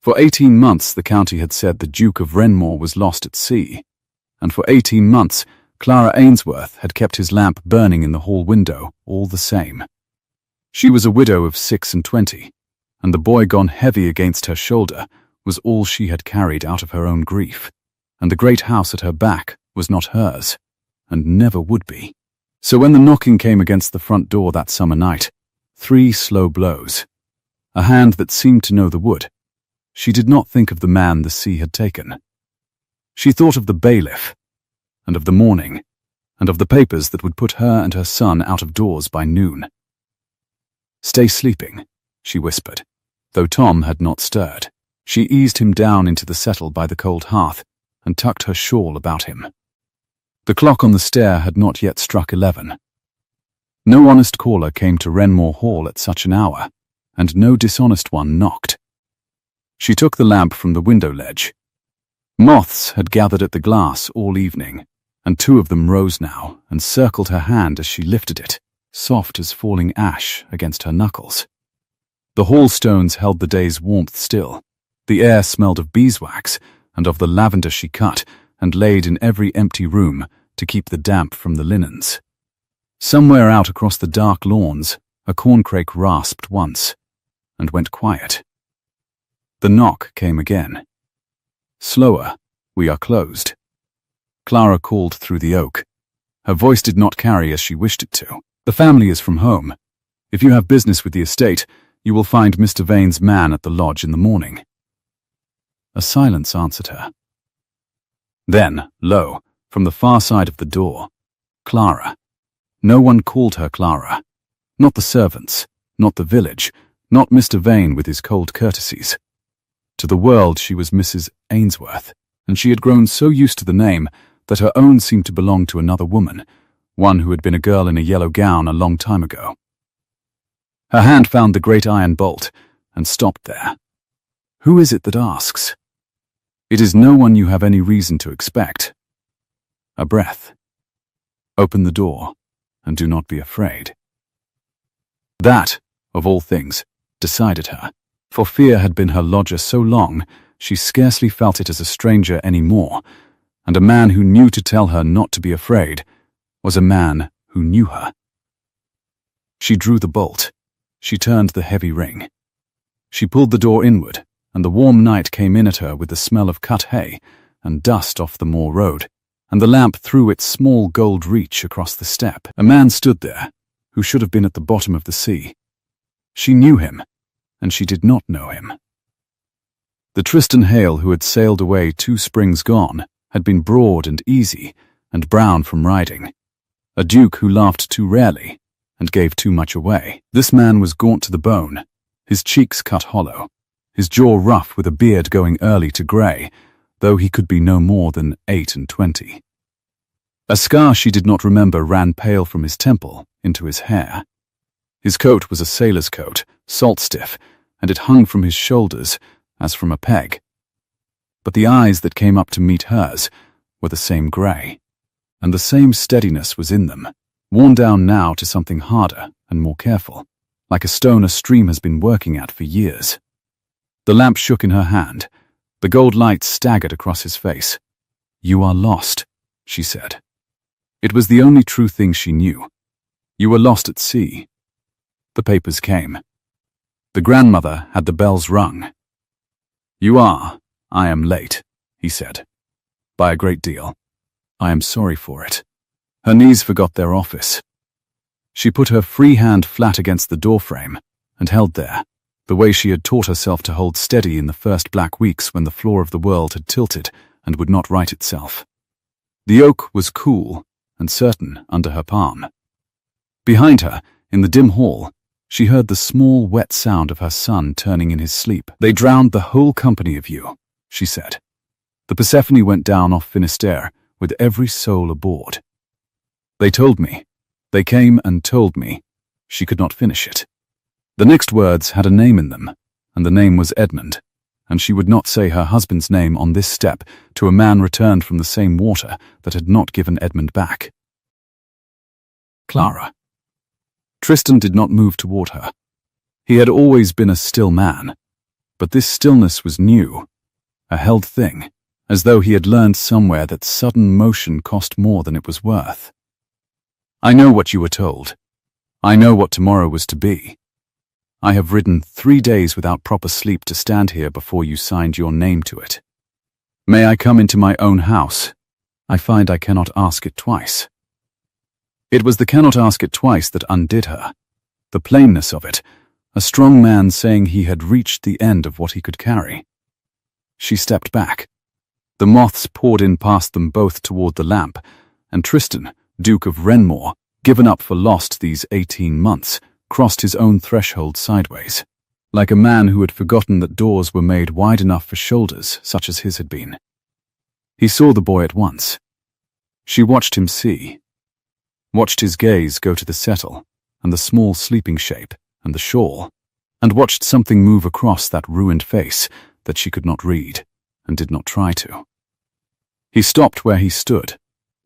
For 18 months the county had said the Duke of Renmore was lost at sea, and for 18 months Clara Ainsworth had kept his lamp burning in the hall window all the same. She was a widow of 26, and the boy gone heavy against her shoulder was all she had carried out of her own grief, and the great house at her back was not hers, and never would be. So when the knocking came against the front door that summer night, 3 slow blows, a hand that seemed to know the wood, she did not think of the man the sea had taken. She thought of the bailiff, and of the morning, and of the papers that would put her and her son out of doors by noon. "Stay sleeping," she whispered, though Tom had not stirred. She eased him down into the settle by the cold hearth and tucked her shawl about him. The clock on the stair had not yet struck 11. No honest caller came to Renmore Hall at such an hour, and no dishonest one knocked. She took the lamp from the window ledge. Moths had gathered at the glass all evening, and 2 of them rose now and circled her hand as she lifted it, soft as falling ash against her knuckles. The hall stones held the day's warmth still. The air smelled of beeswax and of the lavender she cut and laid in every empty room to keep the damp from the linens. Somewhere out across the dark lawns, a corncrake rasped once and went quiet. The knock came again. "Slower, we are closed." Clara called through the oak. Her voice did not carry as she wished it to. "The family is from home. If you have business with the estate, you will find Mr. Vane's man at the lodge in the morning." A silence answered her. Then, lo, from the far side of the door, Clara. No one called her Clara. Not the servants, not the village, not Mr. Vane with his cold courtesies. To the world she was Mrs. Ainsworth, and she had grown so used to the name that her own seemed to belong to another woman, one who had been a girl in a yellow gown a long time ago. Her hand found the great iron bolt and stopped there. Who is it that asks? It is no one you have any reason to expect. A breath. Open the door, and do not be afraid. That, of all things, decided her. For fear had been her lodger so long, she scarcely felt it as a stranger any more, and a man who knew to tell her not to be afraid was a man who knew her. She drew the bolt. She turned the heavy ring. She pulled the door inward, and the warm night came in at her with the smell of cut hay and dust off the moor road, and the lamp threw its small gold reach across the step. A man stood there, who should have been at the bottom of the sea. She knew him, and she did not know him. The Tristan Hale who had sailed away 2 springs gone had been broad and easy and brown from riding, a duke who laughed too rarely and gave too much away. This man was gaunt to the bone, his cheeks cut hollow, his jaw rough with a beard going early to grey, though he could be no more than 28. A scar she did not remember ran pale from his temple into his hair. His coat was a sailor's coat, salt-stiff, and it hung from his shoulders as from a peg. But the eyes that came up to meet hers were the same grey, and the same steadiness was in them, worn down now to something harder and more careful, like a stone a stream has been working at for years. The lamp shook in her hand. The gold light staggered across his face. "You are lost," she said. It was the only true thing she knew. You were lost at sea. The papers came. The grandmother had the bells rung. "You are. I am late," he said. "By a great deal. I am sorry for it." Her knees forgot their office. She put her free hand flat against the doorframe and held there, the way she had taught herself to hold steady in the first black weeks when the floor of the world had tilted and would not right itself. The oak was cool and certain under her palm. Behind her, in the dim hall, she heard the small, wet sound of her son turning in his sleep. "They drowned the whole company of you," she said. "The Persephone went down off Finisterre with every soul aboard. They told me. They came and told me." She could not finish it. The next words had a name in them, and the name was Edmund, and she would not say her husband's name on this step to a man returned from the same water that had not given Edmund back. Clara. Tristan did not move toward her. He had always been a still man. But this stillness was new, a held thing, as though he had learned somewhere that sudden motion cost more than it was worth. I know what you were told. I know what tomorrow was to be. I have ridden 3 days without proper sleep to stand here before you signed your name to it. May I come into my own house? I find I cannot ask it twice. It was the cannot ask it twice that undid her. The plainness of it, a strong man saying he had reached the end of what he could carry. She stepped back. The moths poured in past them both toward the lamp, and Tristan, Duke of Renmore, given up for lost these 18 months, crossed his own threshold sideways, like a man who had forgotten that doors were made wide enough for shoulders such as his had been. He saw the boy at once. She watched him see, watched his gaze go to the settle, and the small sleeping shape, and the shawl, and watched something move across that ruined face that she could not read, and did not try to. He stopped where he stood.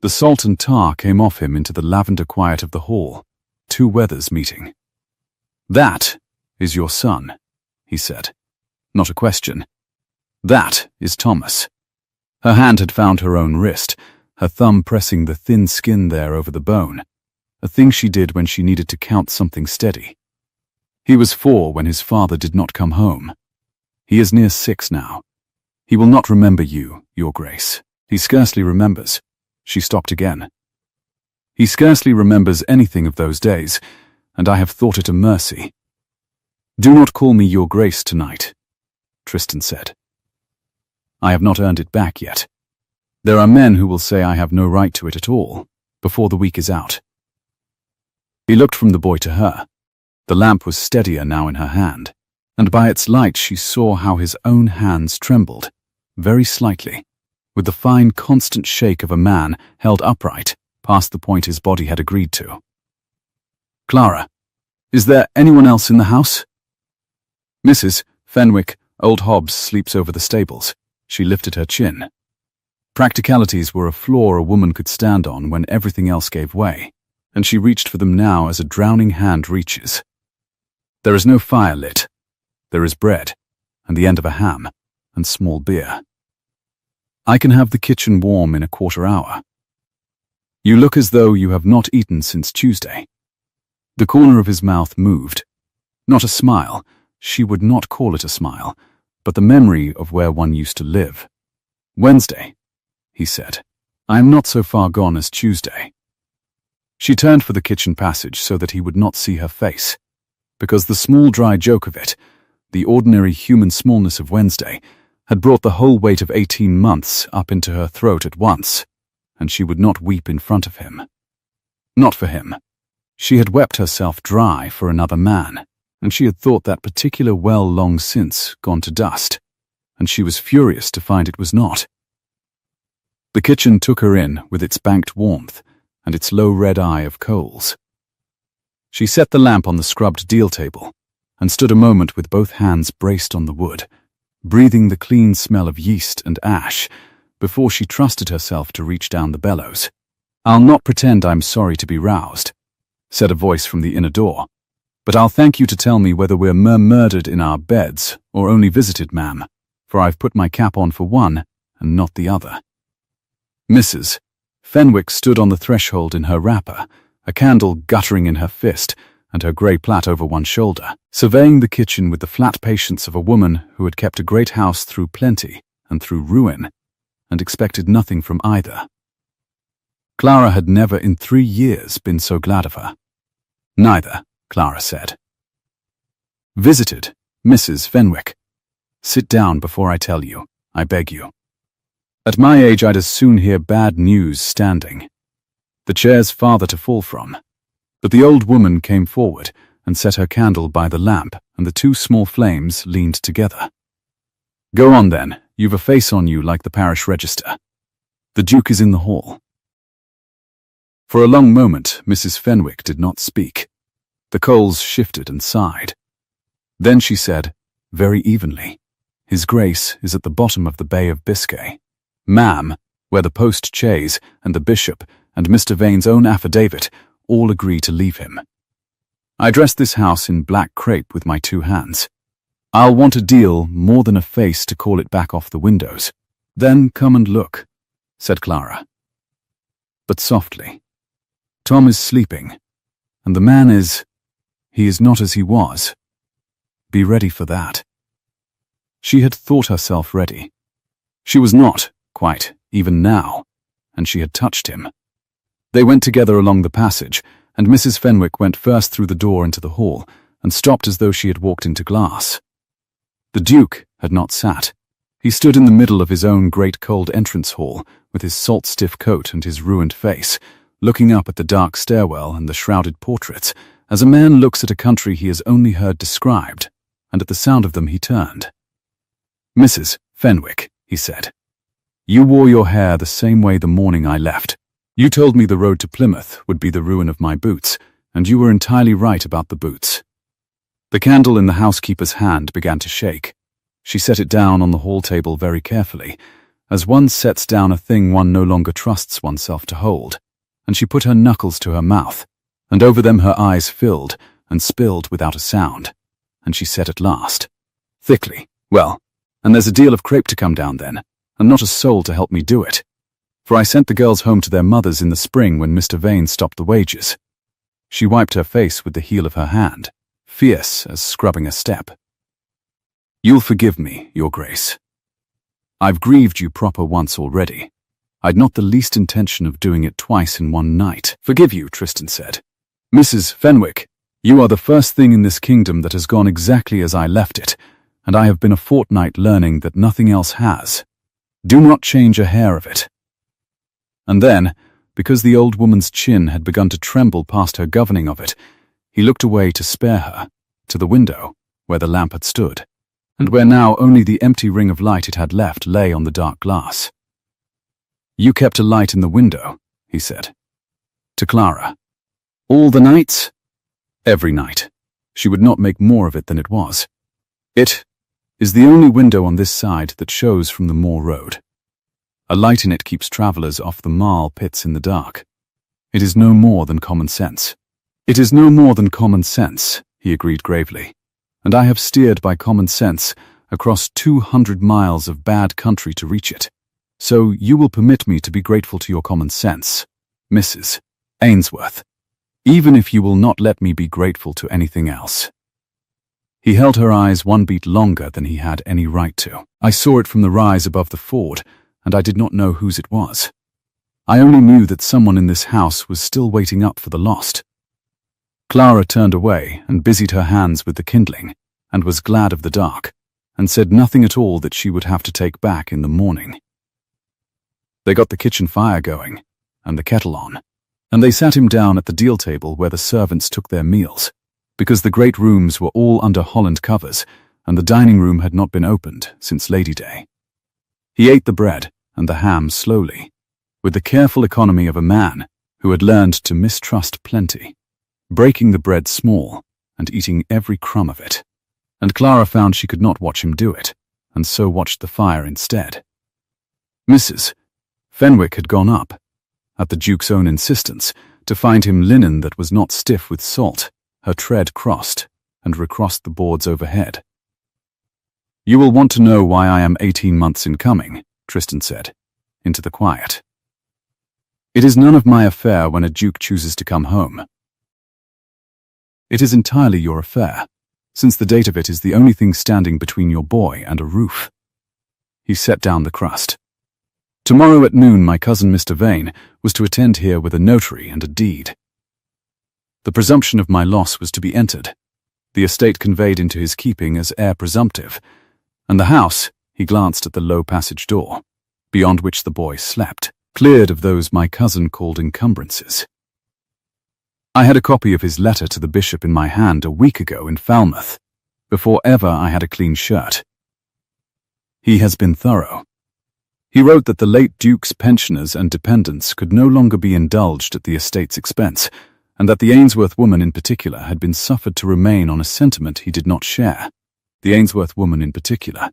The salt and tar came off him into the lavender quiet of the hall, 2 weathers meeting. That is your son, he said. Not a question. That is Thomas. Her hand had found her own wrist, her thumb pressing the thin skin there over the bone, a thing she did when she needed to count something steady. He was 4 when his father did not come home. He is near 6 now. He will not remember you, Your Grace. He scarcely remembers. She stopped again. He scarcely remembers anything of those days, and I have thought it a mercy. Do not call me Your Grace tonight, Tristan said. I have not earned it back yet. There are men who will say I have no right to it at all, before the week is out. He looked from the boy to her. The lamp was steadier now in her hand, and by its light she saw how his own hands trembled, very slightly, with the fine constant shake of a man held upright past the point his body had agreed to. Clara, is there anyone else in the house? Mrs. Fenwick, old Hobbs sleeps over the stables. She lifted her chin. Practicalities were a floor a woman could stand on when everything else gave way, and she reached for them now as a drowning hand reaches. There is no fire lit. There is bread, and the end of a ham, and small beer. I can have the kitchen warm in a quarter hour. You look as though you have not eaten since Tuesday. The corner of his mouth moved. Not a smile, she would not call it a smile, but the memory of where one used to live. Wednesday, he said. I am not so far gone as Tuesday. She turned for the kitchen passage so that he would not see her face, because the small dry joke of it, the ordinary human smallness of Wednesday, had brought the whole weight of 18 months up into her throat at once, and she would not weep in front of him. Not for him. She had wept herself dry for another man, and she had thought that particular well long since gone to dust, and she was furious to find it was not. The kitchen took her in with its banked warmth and its low red eye of coals. She set the lamp on the scrubbed deal table and stood a moment with both hands braced on the wood, breathing the clean smell of yeast and ash before she trusted herself to reach down the bellows. I'll not pretend I'm sorry to be roused, said a voice from the inner door, but I'll thank you to tell me whether we're murdered in our beds or only visited, ma'am, for I've put my cap on for one and not the other. Mrs. Fenwick stood on the threshold in her wrapper, a candle guttering in her fist and her grey plait over one shoulder, surveying the kitchen with the flat patience of a woman who had kept a great house through plenty and through ruin, and expected nothing from either. Clara had never in 3 years been so glad of her. Neither, Clara said. Visited, Mrs. Fenwick. Sit down before I tell you, I beg you. At my age I'd as soon hear bad news standing. The chair's farther to fall from. But the old woman came forward and set her candle by the lamp, and the 2 small flames leaned together. Go on then, you've a face on you like the parish register. The Duke is in the hall. For a long moment Mrs. Fenwick did not speak. The coals shifted and sighed. Then she said, very evenly, His Grace is at the bottom of the Bay of Biscay. Ma'am, where the post-chaise and the bishop and Mr. Vane's own affidavit all agree to leave him. I dressed this house in black crepe with my 2 hands. I'll want a deal more than a face to call it back off the windows. Then come and look, said Clara. But softly. Tom is sleeping, and the man he is not as he was. Be ready for that. She had thought herself ready. She was not, quite, even now, and she had touched him. They went together along the passage, and Mrs. Fenwick went first through the door into the hall, and stopped as though she had walked into glass. The Duke had not sat. He stood in the middle of his own great cold entrance hall, with his salt-stiff coat and his ruined face, looking up at the dark stairwell and the shrouded portraits, as a man looks at a country he has only heard described, and at the sound of them he turned. Mrs. Fenwick, he said, you wore your hair the same way the morning I left. You told me the road to Plymouth would be the ruin of my boots, and you were entirely right about the boots. The candle in the housekeeper's hand began to shake. She set it down on the hall table very carefully, as one sets down a thing one no longer trusts oneself to hold, and she put her knuckles to her mouth, and over them her eyes filled and spilled without a sound, and she said at last, thickly, well, and there's a deal of crepe to come down then, and not a soul to help me do it. For I sent the girls home to their mothers in the spring when Mr. Vane stopped the wages. She wiped her face with the heel of her hand, fierce as scrubbing a step. You'll forgive me, Your Grace. I've grieved you proper once already. I'd not the least intention of doing it twice in one night. Forgive you, Tristan said. Mrs. Fenwick, you are the first thing in this kingdom that has gone exactly as I left it, and I have been a fortnight learning that nothing else has. Do not change a hair of it. And then, because the old woman's chin had begun to tremble past her governing of it, he looked away to spare her, to the window, where the lamp had stood, and where now only the empty ring of light it had left lay on the dark glass. You kept a light in the window, he said. To Clara. All the nights? Every night. She would not make more of it than it was. It is the only window on this side that shows from the moor road. A light in it keeps travellers off the marl pits in the dark. It is no more than common sense. It is no more than common sense, he agreed gravely, and I have steered by common sense across 200 miles of bad country to reach it. So you will permit me to be grateful to your common sense, Mrs. Ainsworth, even if you will not let me be grateful to anything else. He held her eyes one beat longer than he had any right to. I saw it from the rise above the ford, and I did not know whose it was. I only knew that someone in this house was still waiting up for the lost. Clara turned away and busied her hands with the kindling, and was glad of the dark, and said nothing at all that she would have to take back in the morning. They got the kitchen fire going, and the kettle on, and they sat him down at the deal table where the servants took their meals, because the great rooms were all under Holland covers, and the dining room had not been opened since Lady Day. He ate the bread and the ham slowly, with the careful economy of a man who had learned to mistrust plenty, breaking the bread small and eating every crumb of it. And Clara found she could not watch him do it, and so watched the fire instead. Mrs. Fenwick had gone up, at the Duke's own insistence, to find him linen that was not stiff with salt, her tread crossed, and recrossed the boards overhead. You will want to know why I am 18 months in coming, Tristan said, into the quiet. It is none of my affair when a duke chooses to come home. It is entirely your affair, since the date of it is the only thing standing between your boy and a roof. He set down the crust. Tomorrow at noon my cousin Mr. Vane was to attend here with a notary and a deed. The presumption of my loss was to be entered, the estate conveyed into his keeping as heir presumptive, and the house, he glanced at the low passage door, beyond which the boy slept, cleared of those my cousin called encumbrances. I had a copy of his letter to the bishop in my hand a week ago in Falmouth, before ever I had a clean shirt. He has been thorough. He wrote that the late Duke's pensioners and dependents could no longer be indulged at the estate's expense, and that the Ainsworth woman in particular had been suffered to remain on a sentiment he did not share. The Ainsworth woman in particular.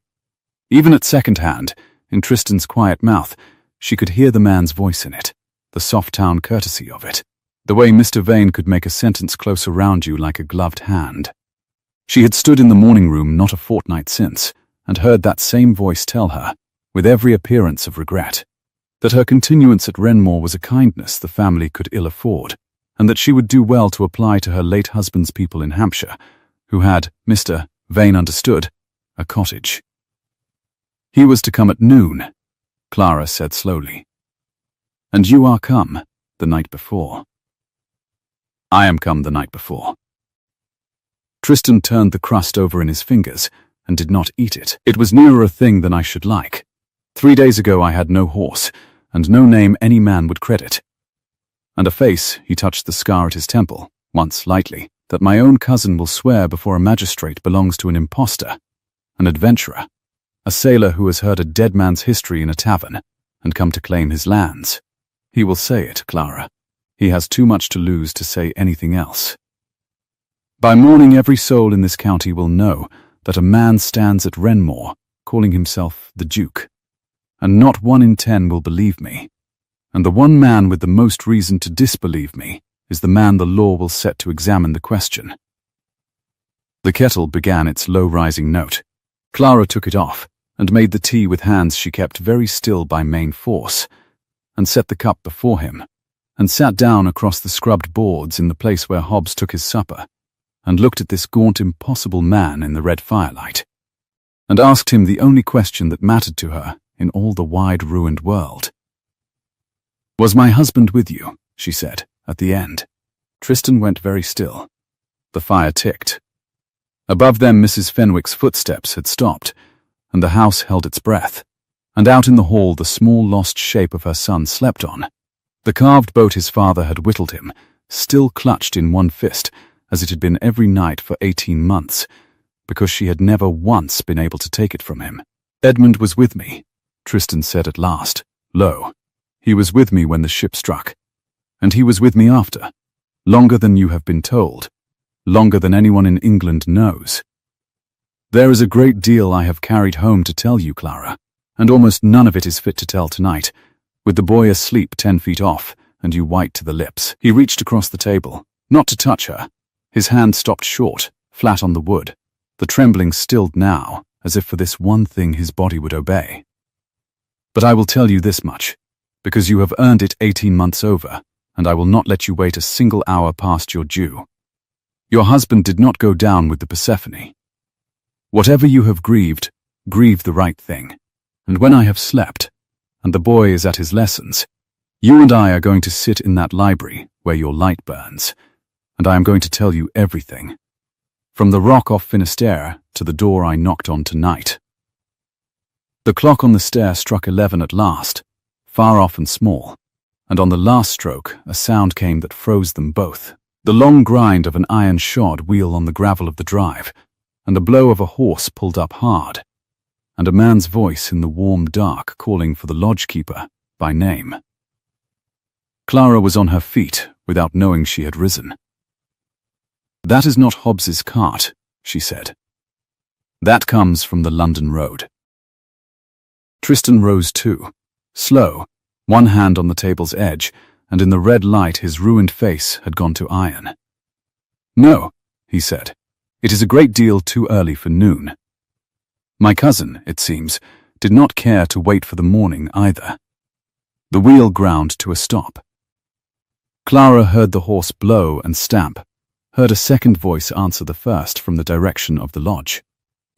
Even at second hand, in Tristan's quiet mouth, she could hear the man's voice in it, the soft town courtesy of it, the way Mr. Vane could make a sentence close around you like a gloved hand. She had stood in the morning room not a fortnight since, and heard that same voice tell her, with every appearance of regret, that her continuance at Renmore was a kindness the family could ill afford, and that she would do well to apply to her late husband's people in Hampshire, who had, Mr. Vane understood, a cottage. He was to come at noon, Clara said slowly. And you are come the night before. I am come the night before. Tristan turned the crust over in his fingers and did not eat it. It was nearer a thing than I should like. 3 days ago I had no horse, and no name any man would credit. And a face, he touched the scar at his temple, once lightly, that my own cousin will swear before a magistrate belongs to an impostor, an adventurer, a sailor who has heard a dead man's history in a tavern and come to claim his lands. He will say it, Clara. He has too much to lose to say anything else. By morning every soul in this county will know that a man stands at Renmore, calling himself the Duke, and not 1 in 10 will believe me. And the one man with the most reason to disbelieve me is the man the law will set to examine the question. The kettle began its low-rising note. Clara took it off and made the tea with hands she kept very still by main force, and set the cup before him, and sat down across the scrubbed boards in the place where Hobbs took his supper, and looked at this gaunt, impossible man in the red firelight, and asked him the only question that mattered to her in all the wide ruined world. Was my husband with you? She said, at the end. Tristan went very still. The fire ticked. Above them Mrs. Fenwick's footsteps had stopped, and the house held its breath, and out in the hall the small lost shape of her son slept on. The carved boat his father had whittled him, still clutched in one fist, as it had been every night for 18 months, because she had never once been able to take it from him. Edmund was with me, Tristan said at last, low. He was with me when the ship struck, and he was with me after, longer than you have been told, longer than anyone in England knows. There is a great deal I have carried home to tell you, Clara, and almost none of it is fit to tell tonight, with the boy asleep 10 feet off and you white to the lips. He reached across the table, not to touch her. His hand stopped short, flat on the wood, the trembling stilled now, as if for this one thing his body would obey. But I will tell you this much, because you have earned it 18 months over, and I will not let you wait a single hour past your due. Your husband did not go down with the Persephone. Whatever you have grieved, grieve the right thing. And when I have slept, and the boy is at his lessons, you and I are going to sit in that library where your light burns, and I am going to tell you everything, from the rock off Finisterre to the door I knocked on tonight. The clock on the stair struck 11 at last, far off and small, and on the last stroke a sound came that froze them both, the long grind of an iron-shod wheel on the gravel of the drive, and the blow of a horse pulled up hard, and a man's voice in the warm dark calling for the lodge-keeper by name. Clara was on her feet without knowing she had risen. That is not Hobbs's cart, she said. That comes from the London road. Tristan rose too, slow, one hand on the table's edge, and in the red light his ruined face had gone to iron. No, he said, it is a great deal too early for noon. My cousin, it seems, did not care to wait for the morning either. The wheel ground to a stop. Clara heard the horse blow and stamp, heard a second voice answer the first from the direction of the lodge,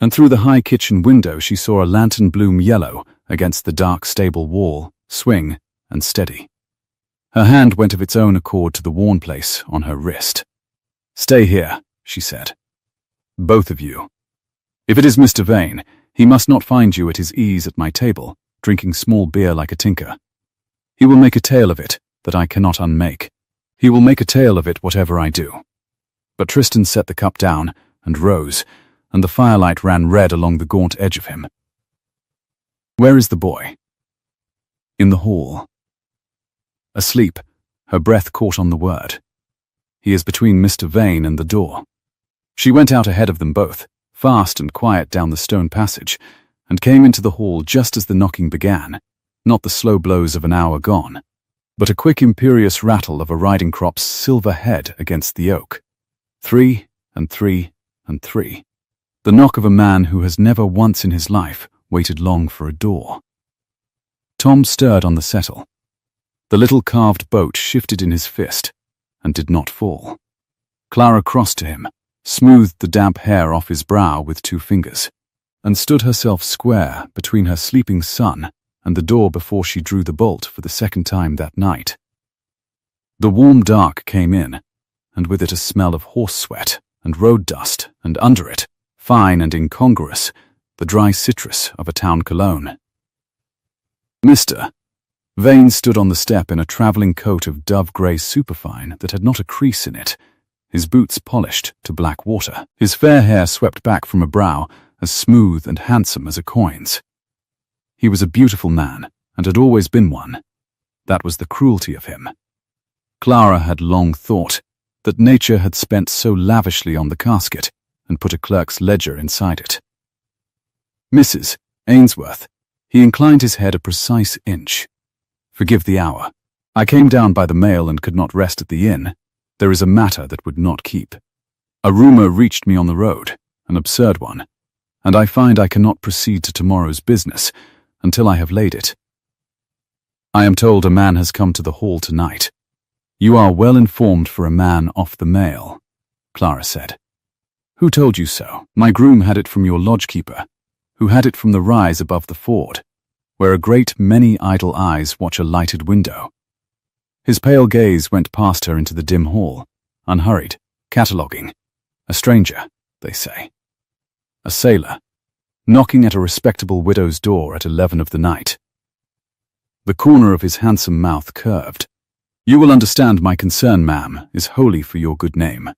and through the high kitchen window she saw a lantern bloom yellow against the dark stable wall, swing, and steady. Her hand went of its own accord to the worn place on her wrist. Stay here, she said. Both of you. If it is Mr. Vane, he must not find you at his ease at my table, drinking small beer like a tinker. He will make a tale of it that I cannot unmake. He will make a tale of it whatever I do. But Tristan set the cup down and rose, and the firelight ran red along the gaunt edge of him. Where is the boy? In the hall. Asleep, her breath caught on the word. He is between Mr. Vane and the door. She went out ahead of them both, fast and quiet down the stone passage, and came into the hall just as the knocking began, not the slow blows of an hour gone, but a quick imperious rattle of a riding crop's silver head against the oak. 3 and 3 and 3. The knock of a man who has never once in his life waited long for a door. Tom stirred on the settle. The little carved boat shifted in his fist and did not fall. Clara crossed to him, smoothed the damp hair off his brow with 2 fingers, and stood herself square between her sleeping son and the door before she drew the bolt for the second time that night. The warm dark came in, and with it a smell of horse sweat and road dust, and under it, fine and incongruous, the dry citrus of a town cologne. Mr. Vane stood on the step in a travelling coat of dove-grey superfine that had not a crease in it, his boots polished to black water, his fair hair swept back from a brow as smooth and handsome as a coin's. He was a beautiful man, and had always been one. That was the cruelty of him. Clara had long thought that nature had spent so lavishly on the casket and put a clerk's ledger inside it. Mrs. Ainsworth, he inclined his head a precise inch. Forgive the hour. I came down by the mail and could not rest at the inn. There is a matter that would not keep. A rumour reached me on the road, an absurd one, and I find I cannot proceed to tomorrow's business until I have laid it. I am told a man has come to the hall tonight. You are well informed for a man off the mail, Clara said. Who told you so? My groom had it from your lodgekeeper, who had it from the rise above the ford, where a great many idle eyes watch a lighted window. His pale gaze went past her into the dim hall, unhurried, cataloguing. A stranger, they say. A sailor, knocking at a respectable widow's door at 11 of the night. The corner of his handsome mouth curved. You will understand my concern, ma'am, is wholly for your good name.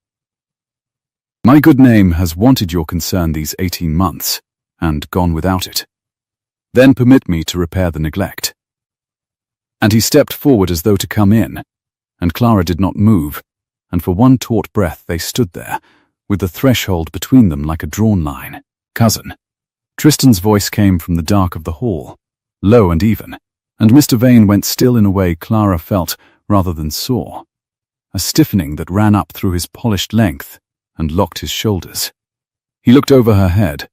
My good name has wanted your concern these 18 months, and gone without it. Then permit me to repair the neglect. And he stepped forward as though to come in, and Clara did not move, and for one taut breath they stood there, with the threshold between them like a drawn line. Cousin. Tristan's voice came from the dark of the hall, low and even, and Mr. Vane went still in a way Clara felt rather than saw, a stiffening that ran up through his polished length and locked his shoulders. He looked over her head.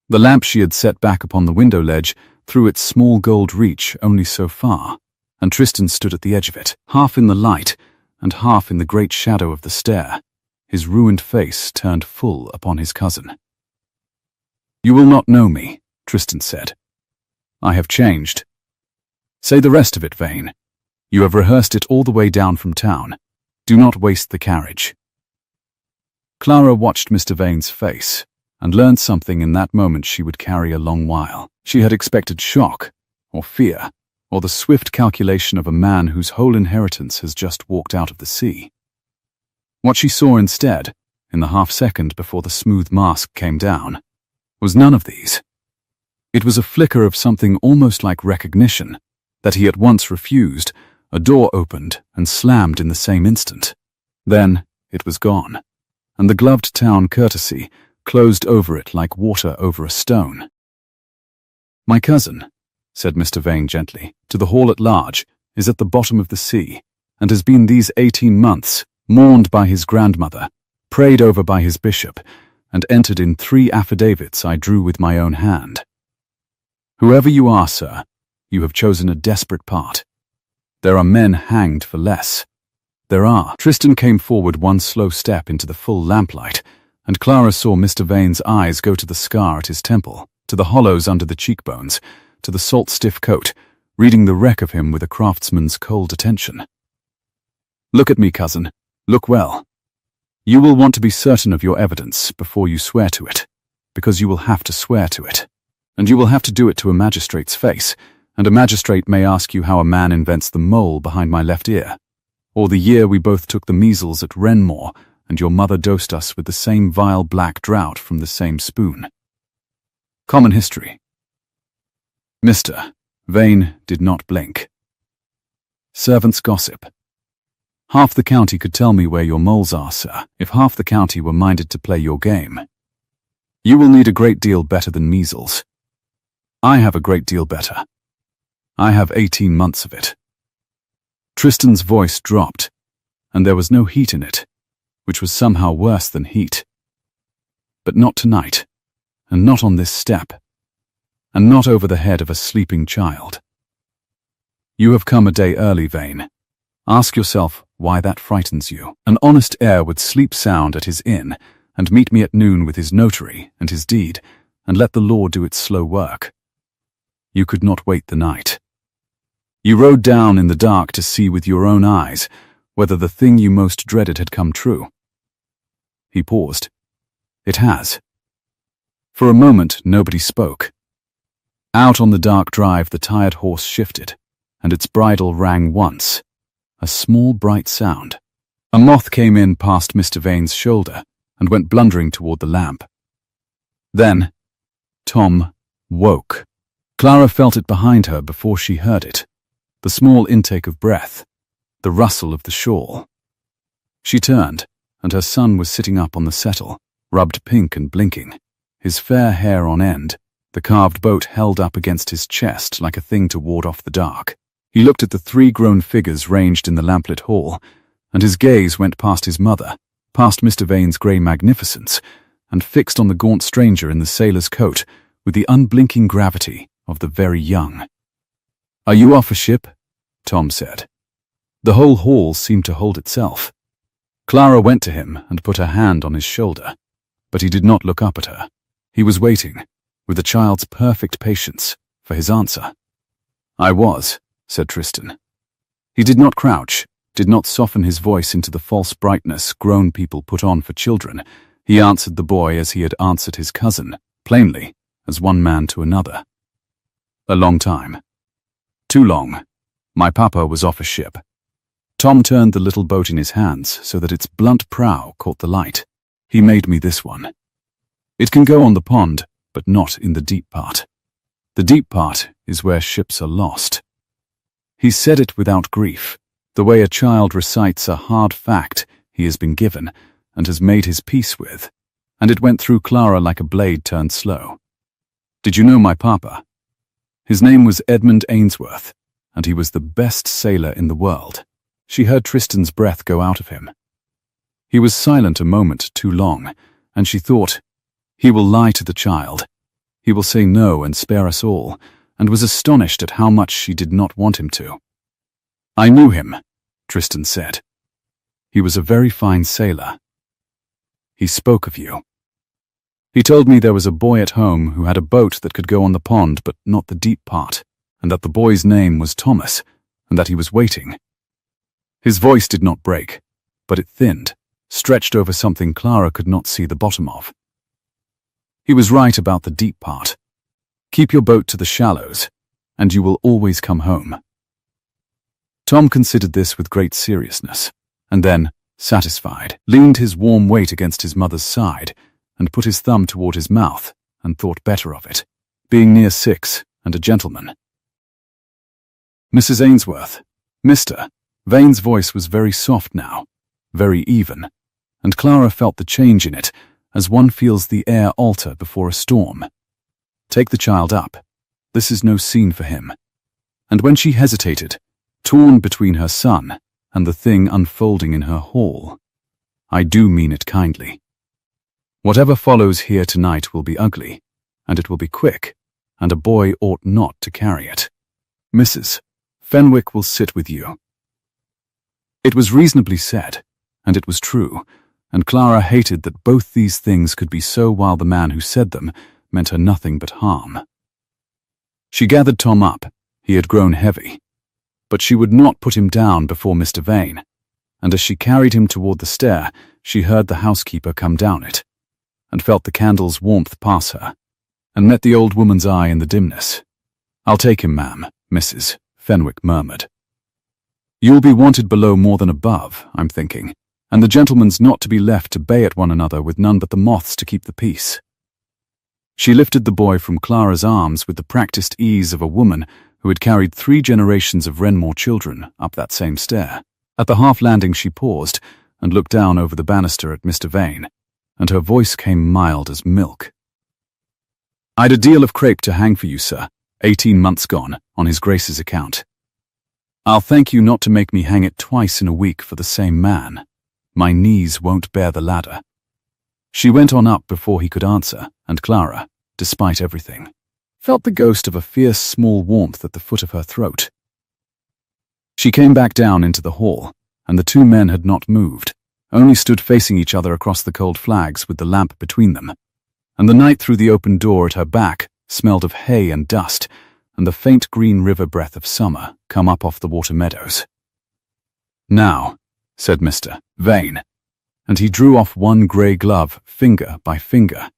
The lamp she had set back upon the window ledge threw its small gold reach only so far, and Tristan stood at the edge of it, half in the light and half in the great shadow of the stair, his ruined face turned full upon his cousin. You will not know me, Tristan said. I have changed. Say the rest of it, Vane. You have rehearsed it all the way down from town. Do not waste the carriage. Clara watched Mr. Vane's face, and learned something in that moment she would carry a long while. She had expected shock, or fear, or the swift calculation of a man whose whole inheritance has just walked out of the sea. What she saw instead, in the half-second before the smooth mask came down, was none of these. It was a flicker of something almost like recognition, that he at once refused. A door opened and slammed in the same instant. Then it was gone, and the gloved town courtesy closed over it like water over a stone. My cousin, said Mr. Vane gently, to the hall at large, is at the bottom of the sea, and has been these 18 months, mourned by his grandmother, prayed over by his bishop, and entered in 3 affidavits I drew with my own hand. Whoever you are, sir, you have chosen a desperate part. There are men hanged for less. There are. Tristan came forward one slow step into the full lamplight, and Clara saw Mr. Vane's eyes go to the scar at his temple, to the hollows under the cheekbones, to the salt-stiff coat, reading the wreck of him with a craftsman's cold attention. Look at me, cousin. Look well. You will want to be certain of your evidence before you swear to it, because you will have to swear to it, and you will have to do it to a magistrate's face, and a magistrate may ask you how a man invents the mole behind my left ear, or the year we both took the measles at Renmore and your mother dosed us with the same vile black draught from the same spoon. Common history. Mr. Vane did not blink. Servants' gossip. Half the county could tell me where your moles are, sir, if half the county were minded to play your game. You will need a great deal better than measles. I have a great deal better. I have 18 months of it. Tristan's voice dropped, and there was no heat in it, which was somehow worse than heat. But not tonight, and not on this step, and not over the head of a sleeping child. You have come a day early, Vane. Ask yourself why that frightens you. An honest heir would sleep sound at his inn, and meet me at noon with his notary and his deed, and let the law do its slow work. You could not wait the night. You rode down in the dark to see with your own eyes whether the thing you most dreaded had come true. He paused. It has. For a moment, nobody spoke. Out on the dark drive, the tired horse shifted, and its bridle rang once, a small bright sound. A moth came in past Mr. Vane's shoulder and went blundering toward the lamp. Then, Tom woke. Clara felt it behind her before she heard it, the small intake of breath, the rustle of the shawl. She turned, and her son was sitting up on the settle, rubbed pink and blinking, his fair hair on end, the carved boat held up against his chest like a thing to ward off the dark. He looked at the 3 grown figures ranged in the lamplit hall, and his gaze went past his mother, past Mr. Vane's grey magnificence, and fixed on the gaunt stranger in the sailor's coat with the unblinking gravity of the very young. "Are you off a ship?" Tom said. The whole hall seemed to hold itself. Clara went to him and put her hand on his shoulder, but he did not look up at her. He was waiting, with a child's perfect patience, for his answer. "I was," said Tristan. He did not crouch, did not soften his voice into the false brightness grown people put on for children. He answered the boy as he had answered his cousin, plainly, as one man to another. "A long time. Too long. My papa was off a ship." Tom turned the little boat in his hands so that its blunt prow caught the light. "He made me this one. It can go on the pond, but not in the deep part. The deep part is where ships are lost." He said it without grief, the way a child recites a hard fact he has been given and has made his peace with, and it went through Clara like a blade turned slow. "Did you know my papa? His name was Edmund Ainsworth, and he was the best sailor in the world." She heard Tristan's breath go out of him. He was silent a moment too long, and she thought, he will lie to the child. He will say no and spare us all, and was astonished at how much she did not want him to. "I knew him," Tristan said. "He was a very fine sailor. He spoke of you. He told me there was a boy at home who had a boat that could go on the pond but not the deep part, and that the boy's name was Thomas, and that he was waiting." His voice did not break, but it thinned, stretched over something Clara could not see the bottom of. "He was right about the deep part. Keep your boat to the shallows, and you will always come home." Tom considered this with great seriousness, and then, satisfied, leaned his warm weight against his mother's side, and put his thumb toward his mouth, and thought better of it, being near 6 and a gentleman. "Mrs. Ainsworth, Mr." Vane's voice was very soft now, very even, and Clara felt the change in it, as one feels the air alter before a storm. "Take the child up. This is no scene for him." And when she hesitated, torn between her son and the thing unfolding in her hall, "I do mean it kindly. Whatever follows here tonight will be ugly, and it will be quick, and a boy ought not to carry it. Mrs. Fenwick will sit with you." It was reasonably said, and it was true, and Clara hated that both these things could be so while the man who said them meant her nothing but harm. She gathered Tom up. He had grown heavy, but she would not put him down before Mr. Vane, and as she carried him toward the stair, she heard the housekeeper come down it, and felt the candle's warmth pass her, and met the old woman's eye in the dimness. "I'll take him, ma'am," Mrs. Fenwick murmured. "You'll be wanted below more than above, I'm thinking, and the gentlemen's not to be left to bay at one another with none but the moths to keep the peace." She lifted the boy from Clara's arms with the practiced ease of a woman who had carried 3 generations of Renmore children up that same stair. At the half-landing she paused and looked down over the banister at Mr. Vane, and her voice came mild as milk. "I'd a deal of crape to hang for you, sir, 18 months gone, on his Grace's account. I'll thank you not to make me hang it twice in a week for the same man. My knees won't bear the ladder." She went on up before he could answer, and Clara, despite everything, felt the ghost of a fierce small warmth at the foot of her throat. She came back down into the hall, and the two men had not moved, only stood facing each other across the cold flags with the lamp between them, and the night through the open door at her back smelled of hay and dust, and the faint green river breath of summer come up off the water meadows. "Now," said Mr. Vane, and he drew off one grey glove, finger by finger,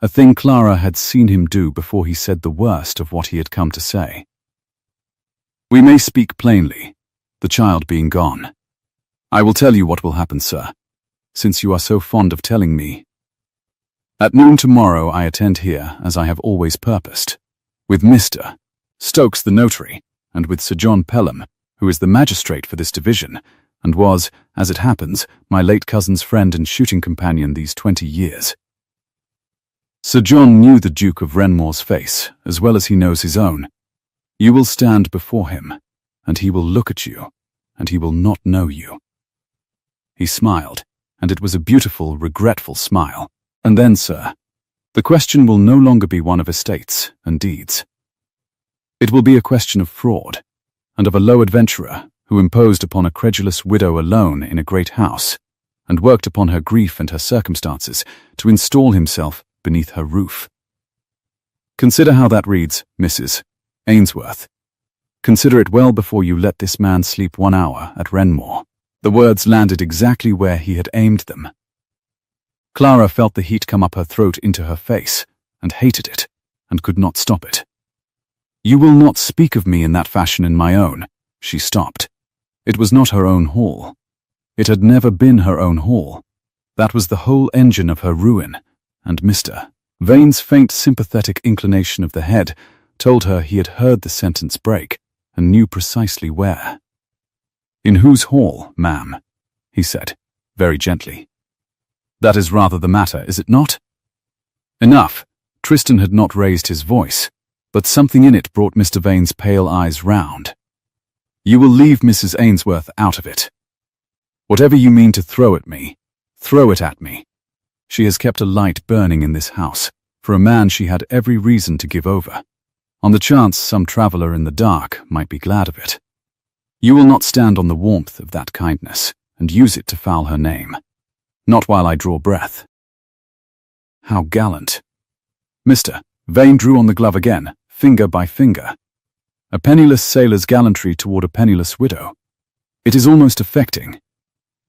a thing Clara had seen him do before he said the worst of what he had come to say. "We may speak plainly, the child being gone. I will tell you what will happen, sir, since you are so fond of telling me. At noon tomorrow I attend here, as I have always purposed, with Mr. Stokes the notary, and with Sir John Pelham, who is the magistrate for this division, and was, as it happens, my late cousin's friend and shooting companion these 20 years. Sir John knew the Duke of Renmore's face, as well as he knows his own. You will stand before him, and he will look at you, and he will not know you." He smiled, and it was a beautiful, regretful smile. "And then, sir, the question will no longer be one of estates and deeds. It will be a question of fraud, and of a low adventurer who imposed upon a credulous widow alone in a great house, and worked upon her grief and her circumstances to install himself beneath her roof. Consider how that reads, Mrs. Ainsworth. Consider it well before you let this man sleep 1 hour at Renmore." The words landed exactly where he had aimed them. Clara felt the heat come up her throat into her face, and hated it, and could not stop it. "You will not speak of me in that fashion in my own." She stopped. It was not her own hall. It had never been her own hall. That was the whole engine of her ruin, and Mr. Vane's faint sympathetic inclination of the head told her he had heard the sentence break, and knew precisely where. "In whose hall, ma'am?" he said, very gently. "That is rather the matter, is it not?" Enough. Tristan had not raised his voice, but something in it brought Mr. Vane's pale eyes round. "You will leave Mrs. Ainsworth out of it. Whatever you mean to throw at me, throw it at me. She has kept a light burning in this house, for a man she had every reason to give over, on the chance some traveller in the dark might be glad of it. You will not stand on the warmth of that kindness, and use it to foul her name. Not while I draw breath." How gallant! Mr. Vane drew on the glove again, finger by finger. A penniless sailor's gallantry toward a penniless widow. It is almost affecting.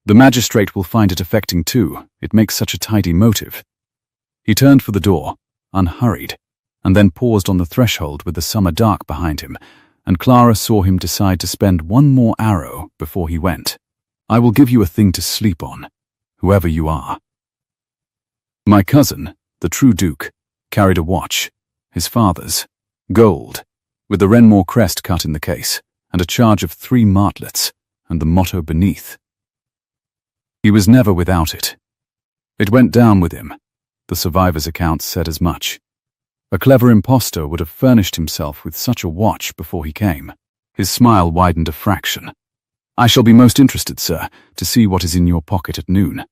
The magistrate will find it affecting too. It makes such a tidy motive. He turned for the door, unhurried, and then paused on the threshold with the summer dark behind him, and Clara saw him decide to spend one more arrow before he went. "I will give you a thing to sleep on, whoever you are." My cousin, the true Duke, carried a watch, his father's, gold, with the Renmore crest cut in the case, and a charge of 3 martlets, and the motto beneath. He was never without it. It went down with him. The survivor's accounts said as much. A clever impostor would have furnished himself with such a watch before he came. His smile widened a fraction. "I shall be most interested, sir, to see what is in your pocket at noon.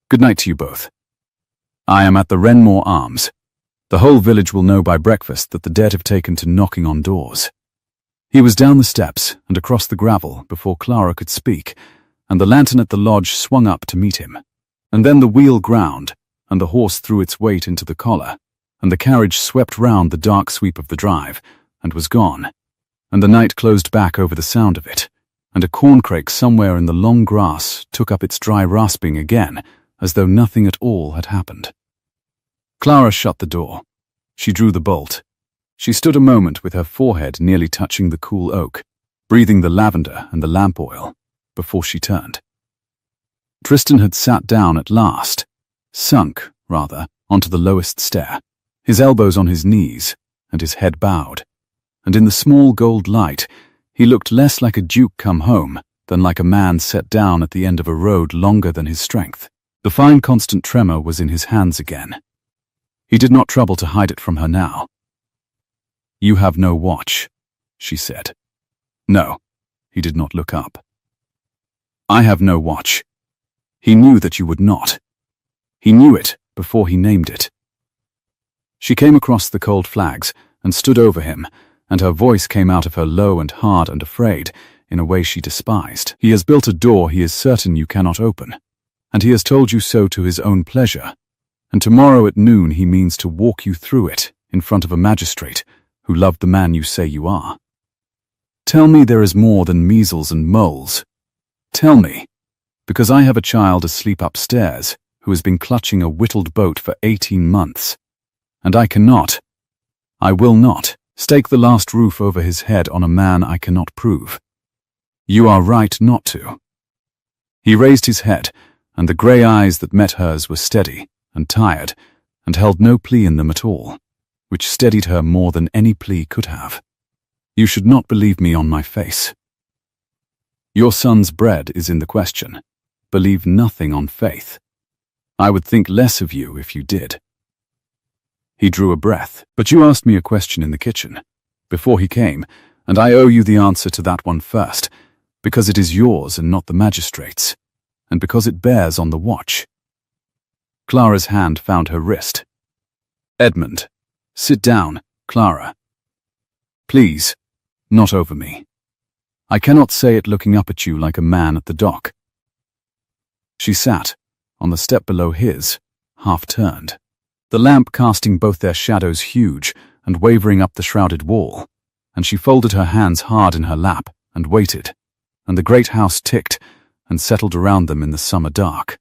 Good night to you both. I am at the Renmore Arms. The whole village will know by breakfast that the dead have taken to knocking on doors." He was down the steps and across the gravel before Clara could speak, and the lantern at the lodge swung up to meet him. And then the wheel ground, and the horse threw its weight into the collar, and the carriage swept round the dark sweep of the drive, and was gone, and the night closed back over the sound of it, and a corncrake somewhere in the long grass took up its dry rasping again, as though nothing at all had happened. Clara shut the door. She drew the bolt. She stood a moment with her forehead nearly touching the cool oak, breathing the lavender and the lamp oil, before she turned. Tristan had sat down at last, sunk, rather, onto the lowest stair, his elbows on his knees, and his head bowed, and in the small gold light he looked less like a duke come home than like a man set down at the end of a road longer than his strength. The fine constant tremor was in his hands again. He did not trouble to hide it from her now. "You have no watch," she said. "No." He did not look up. "I have no watch." He knew that you would not. He knew it before he named it. She came across the cold flags and stood over him, and her voice came out of her low and hard and afraid, in a way she despised. He has built a door he is certain you cannot open, and he has told you so to his own pleasure, and tomorrow at noon he means to walk you through it in front of a magistrate who loved the man you say you are. Tell me there is more than measles and moles. Tell me, because I have a child asleep upstairs who has been clutching a whittled boat for 18 months, and I will not, stake the last roof over his head on a man I cannot prove. You are right not to. He raised his head, and the grey eyes that met hers were steady and tired, and held no plea in them at all, which steadied her more than any plea could have. You should not believe me on my face. Your son's bread is in the question. Believe nothing on faith. I would think less of you if you did. He drew a breath. But you asked me a question in the kitchen, before he came, and I owe you the answer to that one first, because it is yours and not the magistrate's, and because it bears on the watch. Clara's hand found her wrist. Edmund, sit down, Clara. Please, not over me. I cannot say it looking up at you like a man at the dock. She sat, on the step below his, half-turned, the lamp casting both their shadows huge and wavering up the shrouded wall, and she folded her hands hard in her lap and waited, and the great house ticked and settled around them in the summer dark.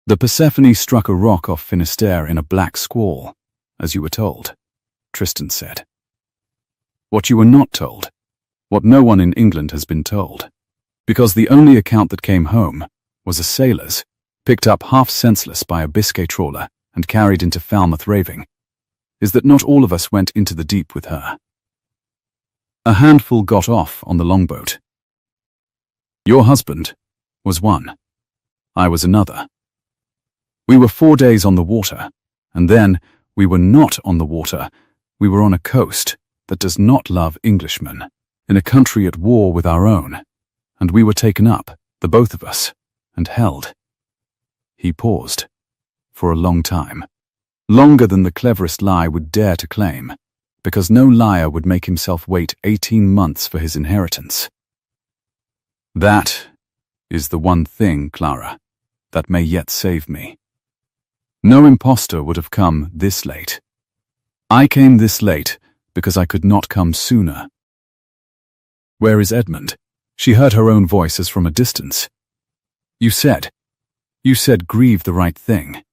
The Persephone struck a rock off Finisterre in a black squall, as you were told, Tristan said. What you were not told, what no one in England has been told, because the only account that came home was a sailor's, picked up half senseless by a Biscay trawler and carried into Falmouth raving, is that not all of us went into the deep with her. A handful got off on the longboat. Your husband was one. I was another. We were 4 days on the water, and then we were not on the water. We were on a coast that does not love Englishmen, in a country at war with our own, and we were taken up, the both of us, and held. He paused, for a long time, longer than the cleverest lie would dare to claim, because no liar would make himself wait 18 months for his inheritance. That is the one thing, Clara, that may yet save me. No impostor would have come this late. I came this late because I could not come sooner. Where is Edmund? She heard her own voice as from a distance. You said grieve the right thing.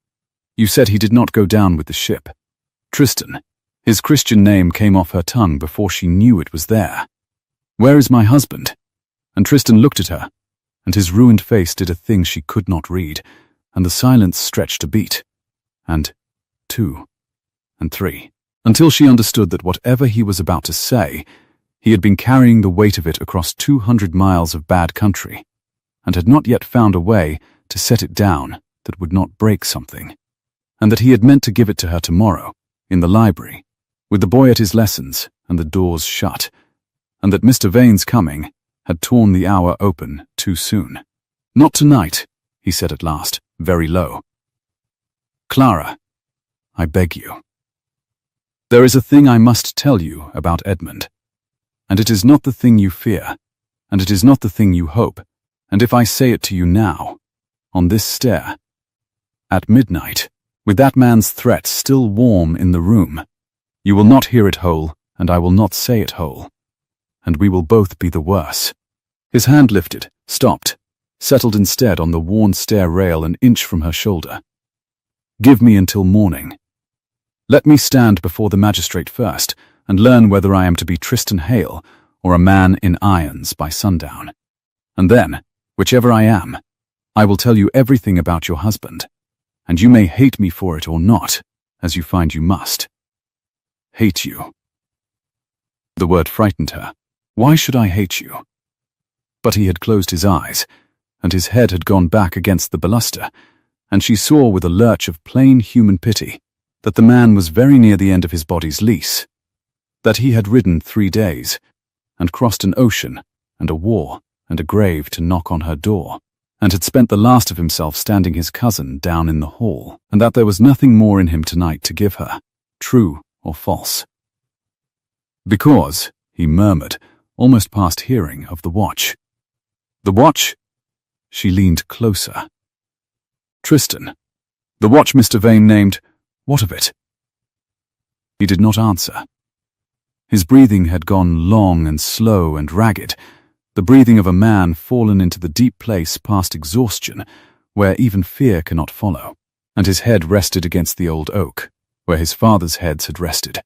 You said he did not go down with the ship. Tristan. His Christian name came off her tongue before she knew it was there. Where is my husband? And Tristan looked at her, and his ruined face did a thing she could not read, and the silence stretched a beat, and 2, and 3, until she understood that whatever he was about to say, he had been carrying the weight of it across 200 miles of bad country, and had not yet found a way to set it down that would not break something, and that he had meant to give it to her tomorrow, in the library, with the boy at his lessons and the doors shut, and that Mr. Vane's coming had torn the hour open too soon. Not tonight, he said at last, very low. Clara, I beg you. There is a thing I must tell you about Edmund, and it is not the thing you fear, and it is not the thing you hope, and if I say it to you now, on this stair, at midnight, with that man's threat still warm in the room, you will not hear it whole, and I will not say it whole, and we will both be the worse. His hand lifted, stopped, settled instead on the worn stair rail an inch from her shoulder. Give me until morning. Let me stand before the magistrate first, and learn whether I am to be Tristan Hale or a man in irons by sundown. And then, whichever I am, I will tell you everything about your husband, and you may hate me for it or not, as you find you must. Hate you. The word frightened her. Why should I hate you? But he had closed his eyes, and his head had gone back against the baluster, and she saw with a lurch of plain human pity that the man was very near the end of his body's lease, that he had ridden 3 days, and crossed an ocean, and a war, and a grave to knock on her door, and had spent the last of himself standing his cousin down in the hall, and that there was nothing more in him tonight to give her, true or false. Because, he murmured, almost past hearing, of the watch. The watch? She leaned closer. Tristan. The watch Mr. Vane named. What of it? He did not answer. His breathing had gone long and slow and ragged, the breathing of a man fallen into the deep place past exhaustion, where even fear cannot follow, and his head rested against the old oak, where his father's heads had rested,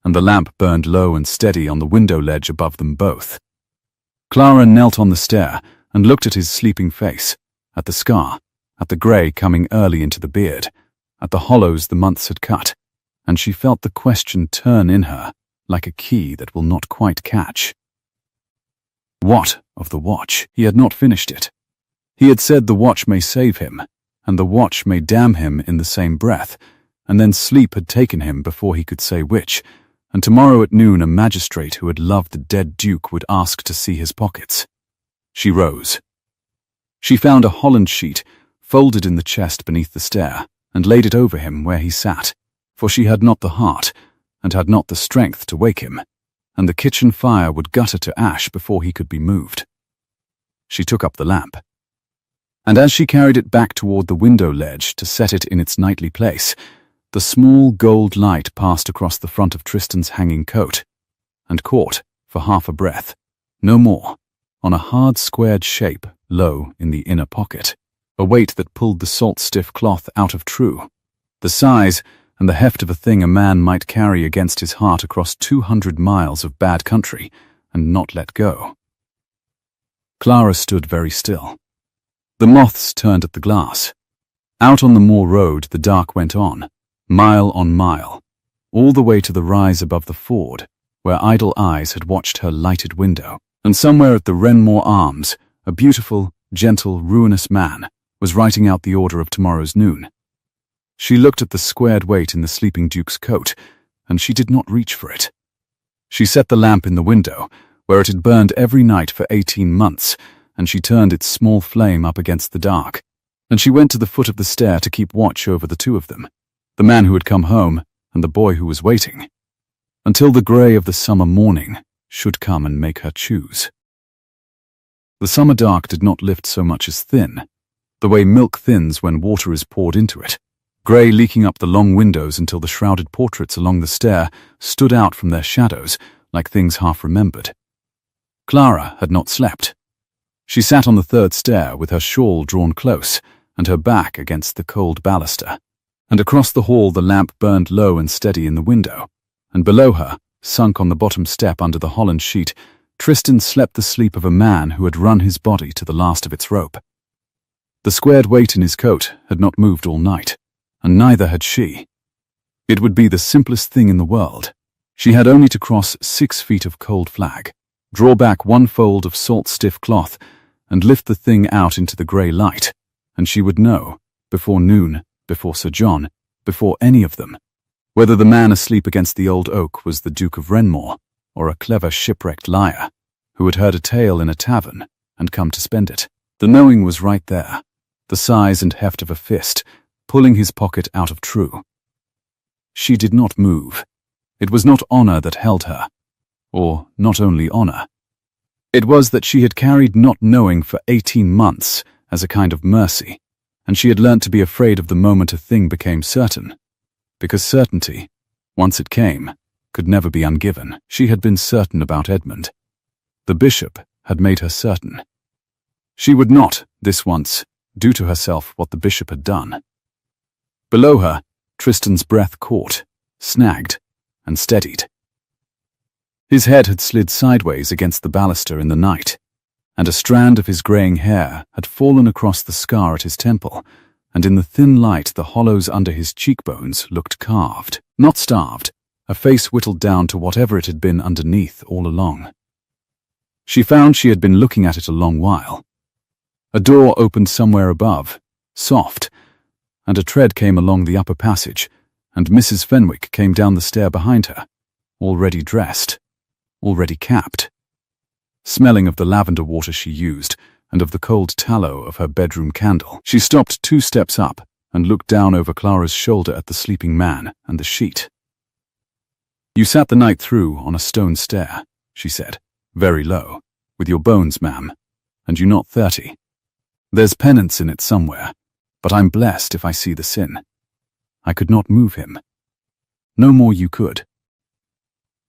and the lamp burned low and steady on the window ledge above them both. Clara knelt on the stair and looked at his sleeping face, at the scar, at the grey coming early into the beard, at the hollows the months had cut, and she felt the question turn in her, like a key that will not quite catch. What of the watch? He had not finished it. He had said the watch may save him, and the watch may damn him in the same breath, and then sleep had taken him before he could say which, and tomorrow at noon a magistrate who had loved the dead duke would ask to see his pockets. She rose. She found a holland sheet, folded in the chest beneath the stair, and laid it over him where he sat, for she had not the heart, and had not the strength to wake him, and the kitchen fire would gutter to ash before he could be moved. She took up the lamp, and as she carried it back toward the window ledge to set it in its nightly place, the small gold light passed across the front of Tristan's hanging coat, and caught, for half a breath, no more, on a hard squared shape low in the inner pocket, a weight that pulled the salt-stiff cloth out of True, the size and the heft of a thing a man might carry against his heart across 200 miles of bad country and not let go. Clara stood very still. The moths turned at the glass. Out on the moor road the dark went on mile, all the way to the rise above the ford, where idle eyes had watched her lighted window, and somewhere at the Wrenmore Arms, a beautiful, gentle, ruinous man was writing out the order of tomorrow's noon. She looked at the squared weight in the sleeping duke's coat, and she did not reach for it. She set the lamp in the window, where it had burned every night for 18 months, and she turned its small flame up against the dark, and she went to the foot of the stair to keep watch over the two of them, the man who had come home and the boy who was waiting, until the grey of the summer morning should come and make her choose. The summer dark did not lift so much as thin, the way milk thins when water is poured into it, grey leaking up the long windows until the shrouded portraits along the stair stood out from their shadows like things half-remembered. Clara had not slept. She sat on the third stair with her shawl drawn close and her back against the cold baluster, and across the hall the lamp burned low and steady in the window, and below her, sunk on the bottom step under the holland sheet, Tristan slept the sleep of a man who had run his body to the last of its rope. The squared weight in his coat had not moved all night, and neither had she. It would be the simplest thing in the world. She had only to cross 6 feet of cold flag, draw back 1 fold of salt-stiff cloth, and lift the thing out into the grey light, and she would know, before noon, before Sir John, before any of them, whether the man asleep against the old oak was the Duke of Wrenmore, or a clever shipwrecked liar, who had heard a tale in a tavern and come to spend it. The knowing was right there, the size and heft of a fist, pulling his pocket out of True. She did not move. It was not honour that held her, or not only honour. It was that she had carried not knowing for 18 months as a kind of mercy, and she had learnt to be afraid of the moment a thing became certain, because certainty, once it came, could never be ungiven. She had been certain about Edmund. The bishop had made her certain. She would not, this once, do to herself what the bishop had done. Below her, Tristan's breath caught, snagged, and steadied. His head had slid sideways against the baluster in the night, and a strand of his greying hair had fallen across the scar at his temple, and in the thin light the hollows under his cheekbones looked carved, not starved, a face whittled down to whatever it had been underneath all along. She found she had been looking at it a long while. A door opened somewhere above, soft, and a tread came along the upper passage, and Mrs. Fenwick came down the stair behind her, already dressed, already capped, smelling of the lavender water she used, and of the cold tallow of her bedroom candle. She stopped 2 steps up and looked down over Clara's shoulder at the sleeping man and the sheet. "You sat the night through on a stone stair," she said, very low, "with your bones, ma'am, and you're not 30. There's penance in it somewhere, but I'm blessed if I see the sin. I could not move him. No more you could.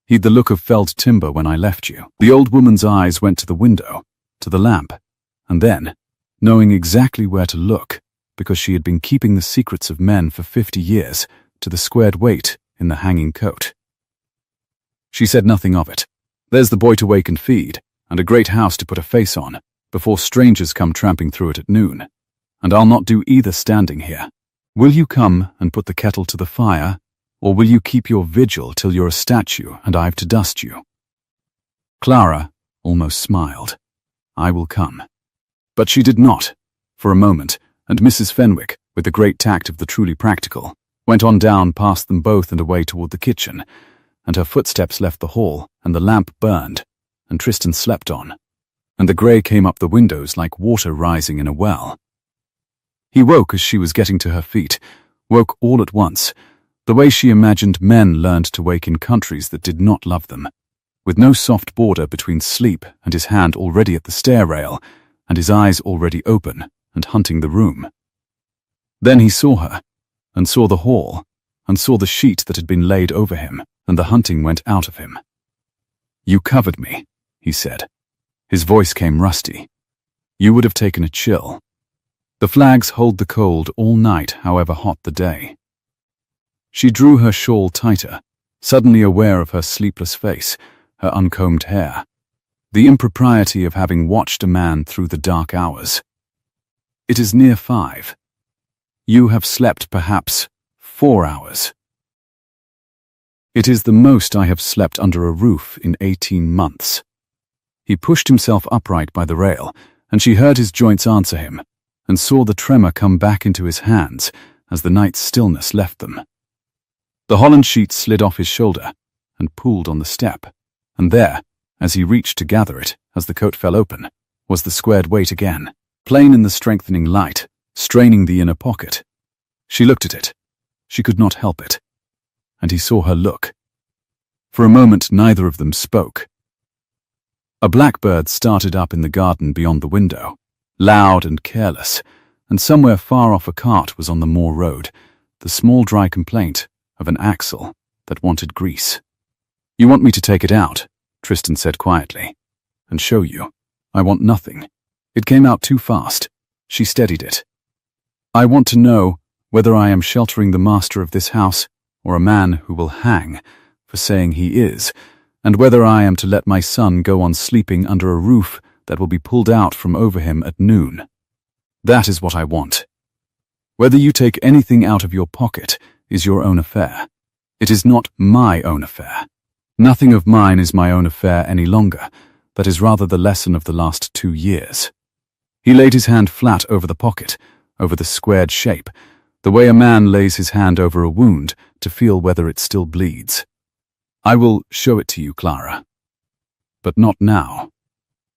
He'd the look of felled timber when I left you." The old woman's eyes went to the window, to the lamp, and then, knowing exactly where to look, because she had been keeping the secrets of men for 50 years, to the squared weight in the hanging coat. She said nothing of it. "There's the boy to wake and feed, and a great house to put a face on, before strangers come tramping through it at noon. And I'll not do either standing here. Will you come and put the kettle to the fire, or will you keep your vigil till you're a statue and I've to dust you?" Clara almost smiled. "I will come." But she did not, for a moment, and Mrs. Fenwick, with the great tact of the truly practical, went on down past them both and away toward the kitchen, and her footsteps left the hall, and the lamp burned, and Tristan slept on, and the grey came up the windows like water rising in a well. He woke as she was getting to her feet, woke all at once, the way she imagined men learned to wake in countries that did not love them, with no soft border between sleep and his hand already at the stair rail, and his eyes already open and hunting the room. Then he saw her, and saw the hall, and saw the sheet that had been laid over him, and the hunting went out of him. "You covered me," he said. His voice came rusty. "You would have taken a chill. The flags hold the cold all night, however hot the day." She drew her shawl tighter, suddenly aware of her sleepless face, her uncombed hair, the impropriety of having watched a man through the dark hours. "It is near 5. You have slept perhaps 4 hours. It is the most I have slept under a roof in 18 months. He pushed himself upright by the rail, and she heard his joints answer him, and saw the tremor come back into his hands as the night's stillness left them. The holland sheet slid off his shoulder and pooled on the step, and there, as he reached to gather it as the coat fell open, was the squared weight again, plain in the strengthening light, straining the inner pocket. She looked at it. She could not help it. And he saw her look. For a moment neither of them spoke. A blackbird started up in the garden beyond the window, loud and careless, and somewhere far off a cart was on the moor road, the small dry complaint of an axle that wanted grease. "You want me to take it out," Tristan said quietly, "and show you. I want nothing. It came out too fast." She steadied it. "I want to know whether I am sheltering the master of this house or a man who will hang for saying he is, and whether I am to let my son go on sleeping under a roof that will be pulled out from over him at noon. That is what I want. Whether you take anything out of your pocket is your own affair. It is not my own affair. Nothing of mine is my own affair any longer. That is rather the lesson of the last 2 years." He laid his hand flat over the pocket, over the squared shape, the way a man lays his hand over a wound to feel whether it still bleeds. "I will show it to you, Clara. But not now,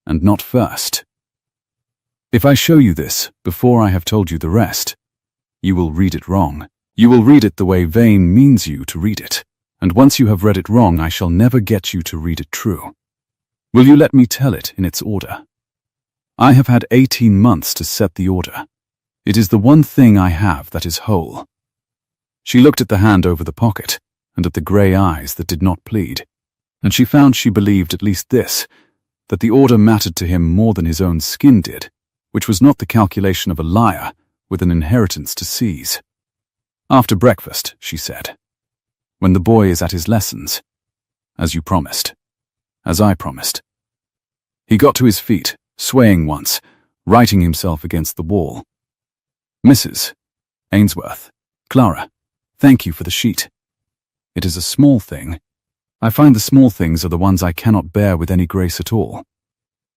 and not first. If I show you this before I have told you the rest, you will read it wrong. You will read it the way Vane means you to read it, and once you have read it wrong, I shall never get you to read it true. Will you let me tell it in its order? I have had 18 months to set the order. It is the one thing I have that is whole." She looked at the hand over the pocket, and at the grey eyes that did not plead, and she found she believed at least this, that the order mattered to him more than his own skin did, which was not the calculation of a liar with an inheritance to seize. "After breakfast," she said, "when the boy is at his lessons, as you promised, as I promised." He got to his feet, swaying once, righting himself against the wall. "Mrs. Ainsworth, Clara, thank you for the sheet. It is a small thing. I find the small things are the ones I cannot bear with any grace at all."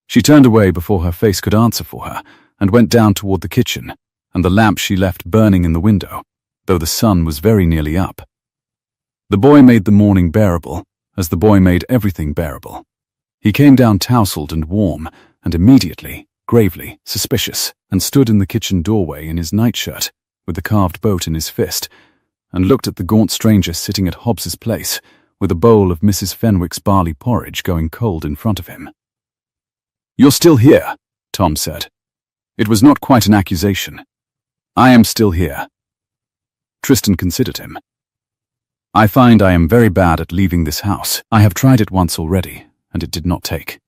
She turned away before her face could answer for her, and went down toward the kitchen, and the lamp she left burning in the window, though the sun was very nearly up. The boy made the morning bearable, as the boy made everything bearable. He came down tousled and warm, and immediately gravely, suspicious, and stood in the kitchen doorway in his nightshirt, with the carved boat in his fist, and looked at the gaunt stranger sitting at Hobbs's place, with a bowl of Mrs. Fenwick's barley porridge going cold in front of him. "You're still here," Tom said. It was not quite an accusation. "I am still here." Tristan considered him. "I find I am very bad at leaving this house. I have tried it once already, and it did not take.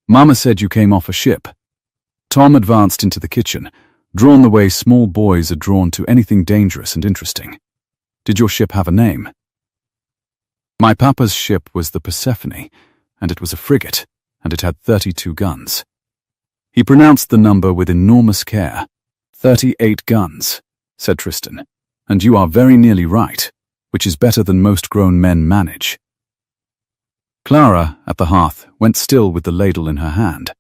Mama said you came off a ship." Tom advanced into the kitchen, drawn the way small boys are drawn to anything dangerous and interesting. "Did your ship have a name?" "My papa's ship was the Persephone, and it was a frigate, and it had 32 guns. He pronounced the number with enormous care. 38 guns, said Tristan, "and you are very nearly right, which is better than most grown men manage." Clara, at the hearth, went still with the ladle in her hand.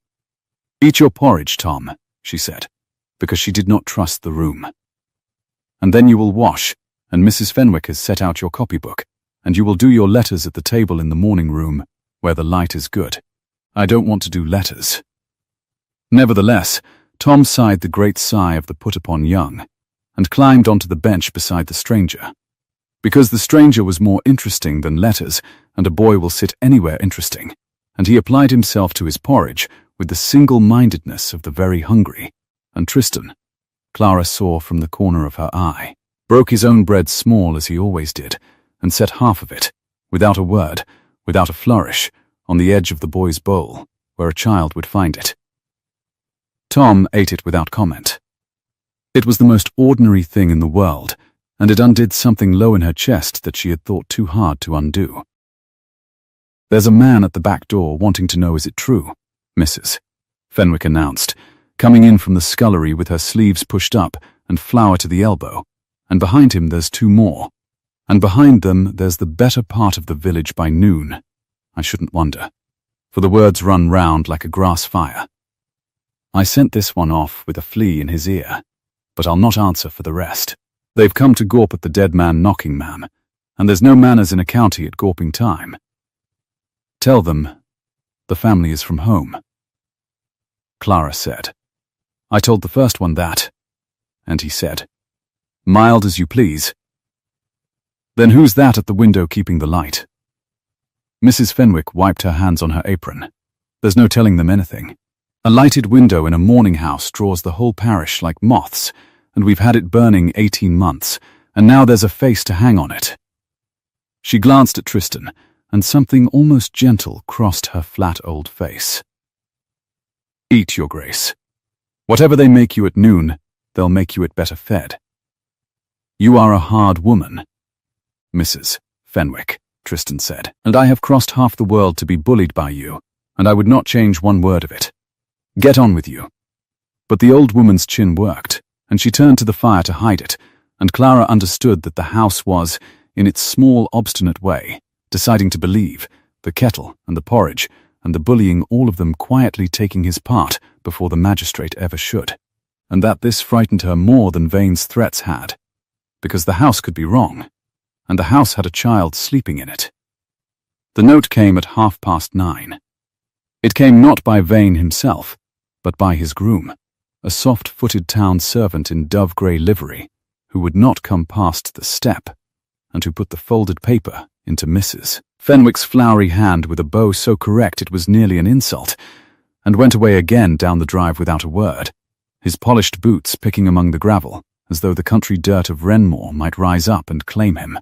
"Eat your porridge, Tom," she said, because she did not trust the room. "And then you will wash, and Mrs. Fenwick has set out your copybook, and you will do your letters at the table in the morning room, where the light is good. I don't want to do letters." Nevertheless, Tom sighed the great sigh of the put-upon young, and climbed onto the bench beside the stranger. Because the stranger was more interesting than letters, and a boy will sit anywhere interesting, and he applied himself to his porridge with the single-mindedness of the very hungry, and Tristan, Clara saw from the corner of her eye, broke his own bread small as he always did, and set half of it, without a word, without a flourish, on the edge of the boy's bowl, where a child would find it. Tom ate it without comment. It was the most ordinary thing in the world, and it undid something low in her chest that she had thought too hard to undo. "There's a man at the back door wanting to know is it true, Mrs. Fenwick announced, coming in from the scullery with her sleeves pushed up and flour to the elbow, and behind him there's 2 more, and behind them there's the better part of the village by noon. I shouldn't wonder, for the words run round like a grass fire. I sent this one off with a flea in his ear, but I'll not answer for the rest. They've come to gawp at the dead man knocking, ma'am, and there's no manners in a county at gawping time. Tell them the family is from home." Clara said. "I told the first one that," and he said, "Mild as you please." "Then who's that at the window keeping the light?" Mrs. Fenwick wiped her hands on her apron. "There's no telling them anything. A lighted window in a morning house draws the whole parish like moths, and we've had it burning 18 months, and now there's a face to hang on it." She glanced at Tristan, and something almost gentle crossed her flat old face. "Eat, your grace. Whatever they make you at noon, they'll make you it better fed. You are a hard woman, Mrs. Fenwick," Tristan said, "and I have crossed half the world to be bullied by you, and I would not change one word of it. Get on with you." But the old woman's chin worked, and she turned to the fire to hide it, and Clara understood that the house was, in its small, obstinate way, deciding to believe, the kettle and the porridge, and the bullying, all of them quietly taking his part before the magistrate ever should, and that this frightened her more than Vane's threats had, because the house could be wrong, and the house had a child sleeping in it. The note came at 9:30. It came not by Vane himself, but by his groom, a soft-footed town servant in dove-grey livery, who would not come past the step, and who put the folded paper into Mrs. Fenwick's floury hand with a bow so correct it was nearly an insult, and went away again down the drive without a word, his polished boots picking among the gravel, as though the country dirt of Renmore might rise up and claim him.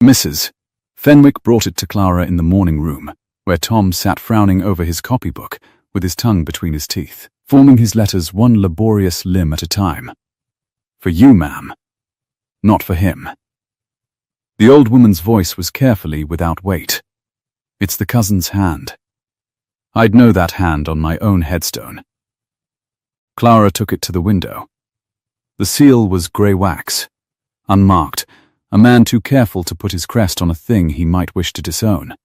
Mrs. Fenwick brought it to Clara in the morning room, where Tom sat frowning over his copybook, with his tongue between his teeth, forming his letters one laborious limb at a time. "For you, ma'am. Not for him." The old woman's voice was carefully without weight. "It's the cousin's hand. I'd know that hand on my own headstone." Clara took it to the window. The seal was grey wax, unmarked, a man too careful to put his crest on a thing he might wish to disown.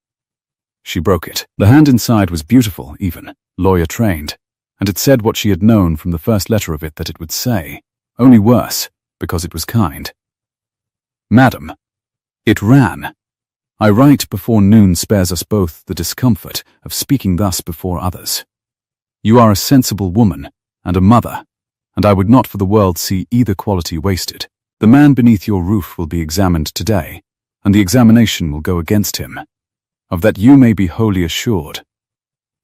She broke it. The hand inside was beautiful, even, lawyer-trained, and it said what she had known from the first letter of it that it would say, only worse, because it was kind. "Madam," it ran, "I write before noon spares us both the discomfort of speaking thus before others. You are a sensible woman and a mother, and I would not for the world see either quality wasted. The man beneath your roof will be examined today, and the examination will go against him. Of that you may be wholly assured.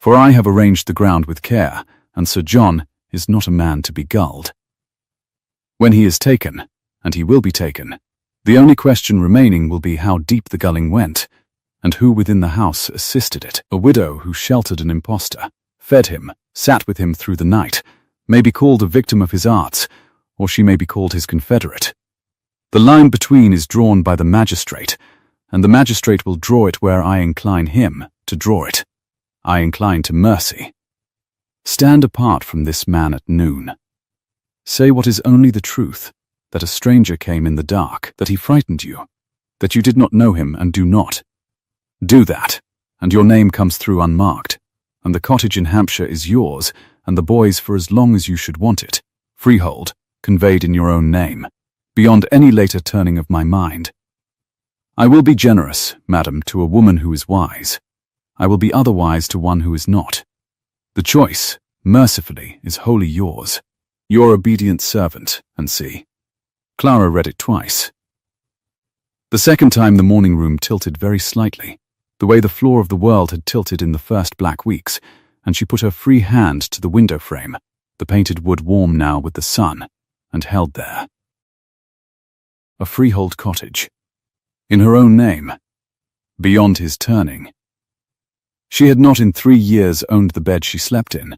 For I have arranged the ground with care, and Sir John is not a man to be gulled. When he is taken, and he will be taken, the only question remaining will be how deep the gulling went, and who within the house assisted it. A widow who sheltered an impostor, fed him, sat with him through the night, may be called a victim of his arts, or she may be called his confederate. The line between is drawn by the magistrate, and the magistrate will draw it where I incline him to draw it. I incline to mercy. Stand apart from this man at noon. Say what is only the truth, that a stranger came in the dark, that he frightened you, that you did not know him and do not. Do that, and your name comes through unmarked, and the cottage in Hampshire is yours, and the boy's for as long as you should want it, freehold, conveyed in your own name, beyond any later turning of my mind. I will be generous, madam, to a woman who is wise. I will be otherwise to one who is not. The choice, mercifully, is wholly yours. Your obedient servant, and see. Clara read it twice. The second time the morning room tilted very slightly, the way the floor of the world had tilted in the first black weeks, and she put her free hand to the window frame, the painted wood warm now with the sun, and held there. A freehold cottage. In her own name. Beyond his turning. She had not in 3 years owned the bed she slept in,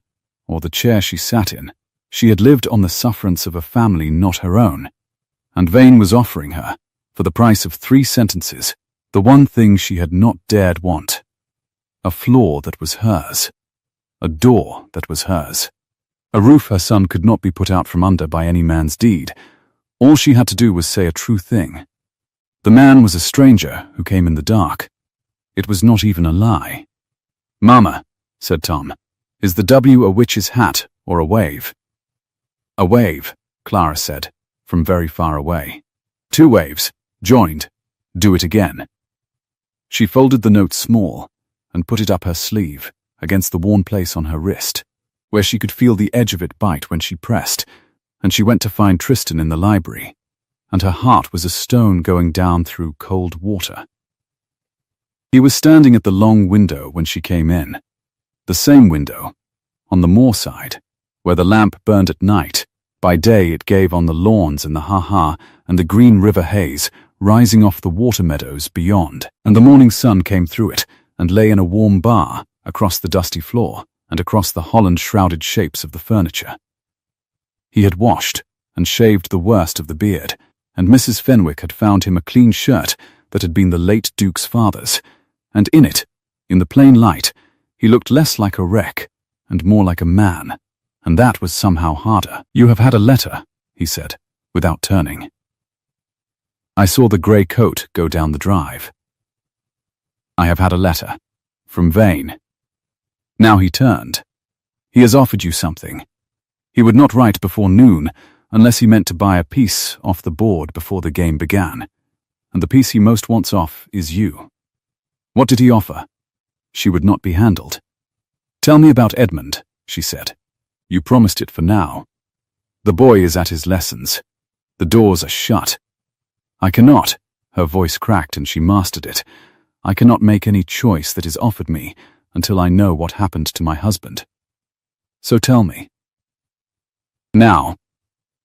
or the chair she sat in. She had lived on the sufferance of a family not her own, and Vane was offering her, for the price of 3 sentences, the one thing she had not dared want. A floor that was hers. A door that was hers. A roof her son could not be put out from under by any man's deed. All she had to do was say a true thing. The man was a stranger who came in the dark. It was not even a lie. "Mama," said Tom, "is the W a witch's hat or a wave?" "A wave," Clara said, from very far away. "2 waves, joined. Do it again." She folded the note small and put it up her sleeve, against the worn place on her wrist, where she could feel the edge of it bite when she pressed, and she went to find Tristan in the library, and her heart was a stone going down through cold water. He was standing at the long window when she came in, the same window, on the moor side, where the lamp burned at night. By day it gave on the lawns and the ha-ha and the green river haze rising off the water meadows beyond, and the morning sun came through it and lay in a warm bar across the dusty floor and across the Holland-shrouded shapes of the furniture. He had washed and shaved the worst of the beard, and Mrs. Fenwick had found him a clean shirt that had been the late Duke's father's, and in it, in the plain light, he looked less like a wreck and more like a man, and that was somehow harder. "You have had a letter," he said, without turning. "I saw the grey coat go down the drive." "I have had a letter. From Vane." Now he turned. "He has offered you something. He would not write before noon unless he meant to buy a piece off the board before the game began, and the piece he most wants off is you." "What did he offer?" She would not be handled. "Tell me about Edmund," she said. "You promised it for now. The boy is at his lessons. The doors are shut. I cannot," her voice cracked and she mastered it, "I cannot make any choice that is offered me until I know what happened to my husband. So tell me. Now.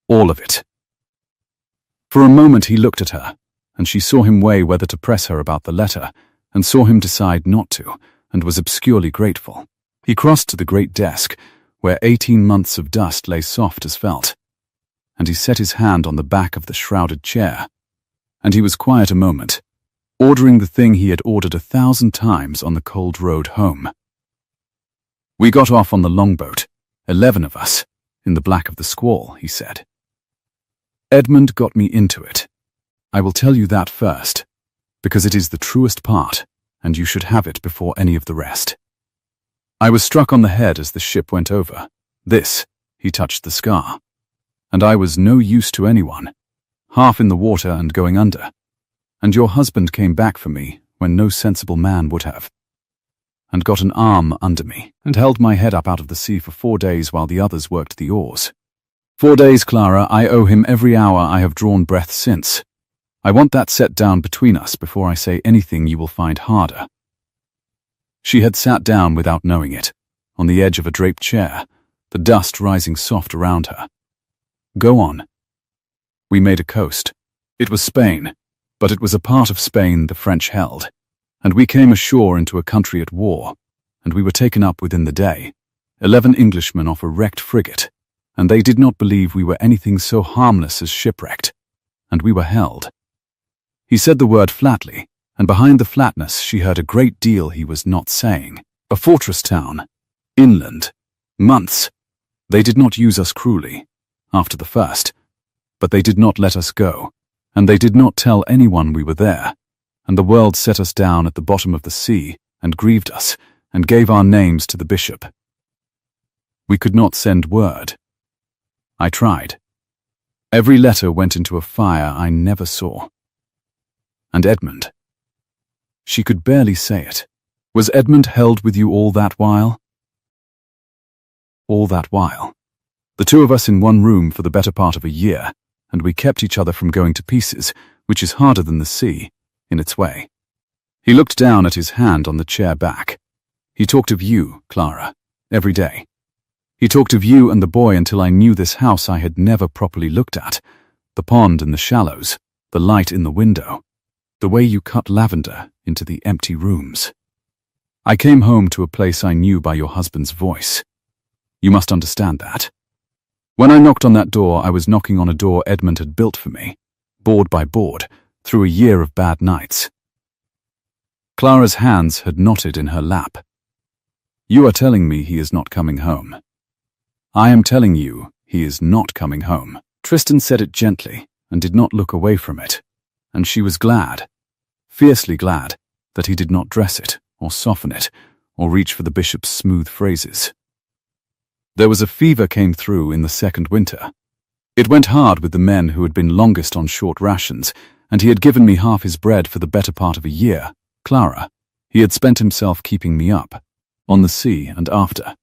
All of it." For a moment he looked at her, and she saw him weigh whether to press her about the letter, and saw him decide not to, and was obscurely grateful. He crossed to the great desk, where 18 months of dust lay soft as felt, and he set his hand on the back of the shrouded chair, and he was quiet a moment, ordering the thing he had ordered 1,000 times on the cold road home. "We got off on the longboat, 11 of us, in the black of the squall," he said. "Edmund got me into it. I will tell you that first, because it is the truest part, and you should have it before any of the rest. I was struck on the head as the ship went over. This," he touched the scar, "and I was no use to anyone, half in the water and going under, and your husband came back for me when no sensible man would have. and got an arm under me and held my head up out of the sea for 4 days while the others worked the oars. 4 days, Clara. I owe him every hour I have drawn breath since. I want that set down between us before I say anything you will find harder. She had sat down without knowing it, on the edge of a draped chair, the dust rising soft around her. Go on. We made a coast. It was Spain, but it was a part of Spain the French held, and we came ashore into a country at war, and we were taken up within the day, 11 Englishmen off a wrecked frigate, and they did not believe we were anything so harmless as shipwrecked, and we were held. He said the word flatly, and behind the flatness she heard a great deal he was not saying. A fortress town, inland, months. They did not use us cruelly, after the first, but they did not let us go, and they did not tell anyone we were there, and the world set us down at the bottom of the sea, and grieved us, and gave our names to the bishop. We could not send word. I tried. Every letter went into a fire I never saw. And Edmund. She could barely say it. Was Edmund held with you all that while? All that while. The two of us in one room for the better part of a year, and we kept each other from going to pieces, which is harder than the sea, in its way. He looked down at his hand on the chair back. He talked of you, Clara, every day. He talked of you and the boy until I knew this house I had never properly looked at, the pond and the shallows, the light in the window, the way you cut lavender into the empty rooms. I came home to a place I knew by your husband's voice. You must understand that. When I knocked on that door, I was knocking on a door Edmund had built for me, board by board, through a year of bad nights. Clara's hands had knotted in her lap. You are telling me he is not coming home. I am telling you he is not coming home. Tristan said it gently and did not look away from it, and she was glad, fiercely glad, that he did not dress it, or soften it, or reach for the bishop's smooth phrases. There was a fever came through in the second winter. It went hard with the men who had been longest on short rations, and he had given me half his bread for the better part of a year. Clara, he had spent himself keeping me up, on the sea and after,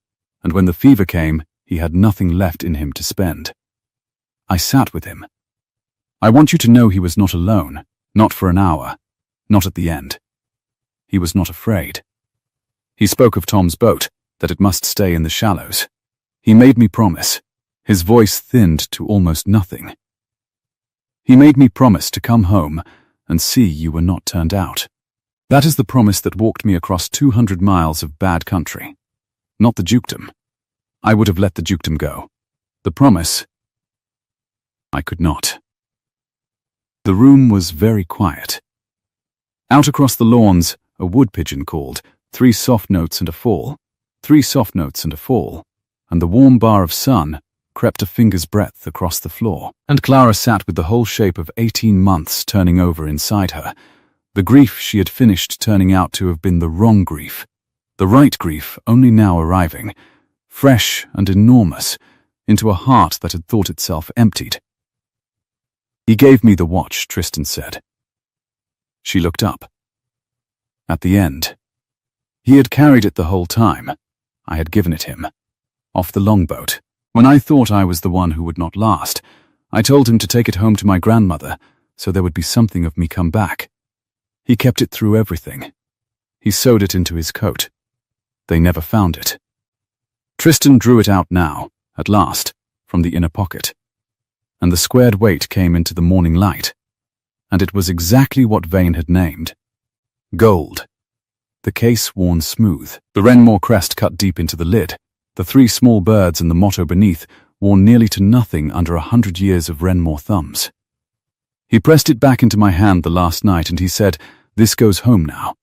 and when the fever came, he had nothing left in him to spend. I sat with him. I want you to know he was not alone, not for an hour, not at the end. He was not afraid. He spoke of Tom's boat, that it must stay in the shallows. He made me promise. His voice thinned to almost nothing. He made me promise to come home and see you were not turned out. That is the promise that walked me across 200 miles of bad country. Not the dukedom. I would have let the dukedom go. The promise, I could not. The room was very quiet. Out across the lawns, a wood pigeon called, 3 soft notes and a fall, 3 soft notes and a fall, and the warm bar of sun crept a finger's breadth across the floor. And Clara sat with the whole shape of 18 months turning over inside her, the grief she had finished turning out to have been the wrong grief, the right grief only now arriving, fresh and enormous, into a heart that had thought itself emptied. He gave me the watch, Tristan said. She looked up. At the end. He had carried it the whole time. I had given it him. Off the longboat. When I thought I was the one who would not last, I told him to take it home to my grandmother, so there would be something of me come back. He kept it through everything. He sewed it into his coat. They never found it. Tristan drew it out now, at last, from the inner pocket, and the squared weight came into the morning light, and it was exactly what Vane had named. Gold. The case worn smooth, the Renmore crest cut deep into the lid, the 3 small birds and the motto beneath worn nearly to nothing under 100 years of Renmore thumbs. He pressed it back into my hand the last night and he said, "This goes home now,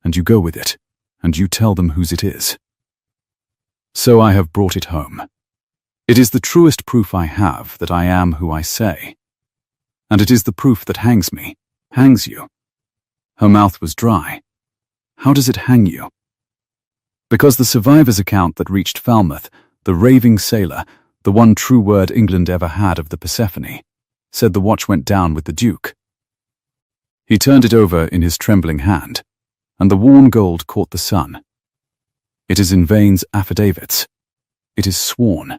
and you go with it, and you tell them whose it is." So I have brought it home. It is the truest proof I have that I am who I say. And it is the proof that hangs me, hangs you. Her mouth was dry. How does it hang you? Because the survivor's account that reached Falmouth, the raving sailor, the one true word England ever had of the Persephone, said the watch went down with the Duke. He turned it over in his trembling hand, and the worn gold caught the sun. It is in Vane's affidavits. It is sworn.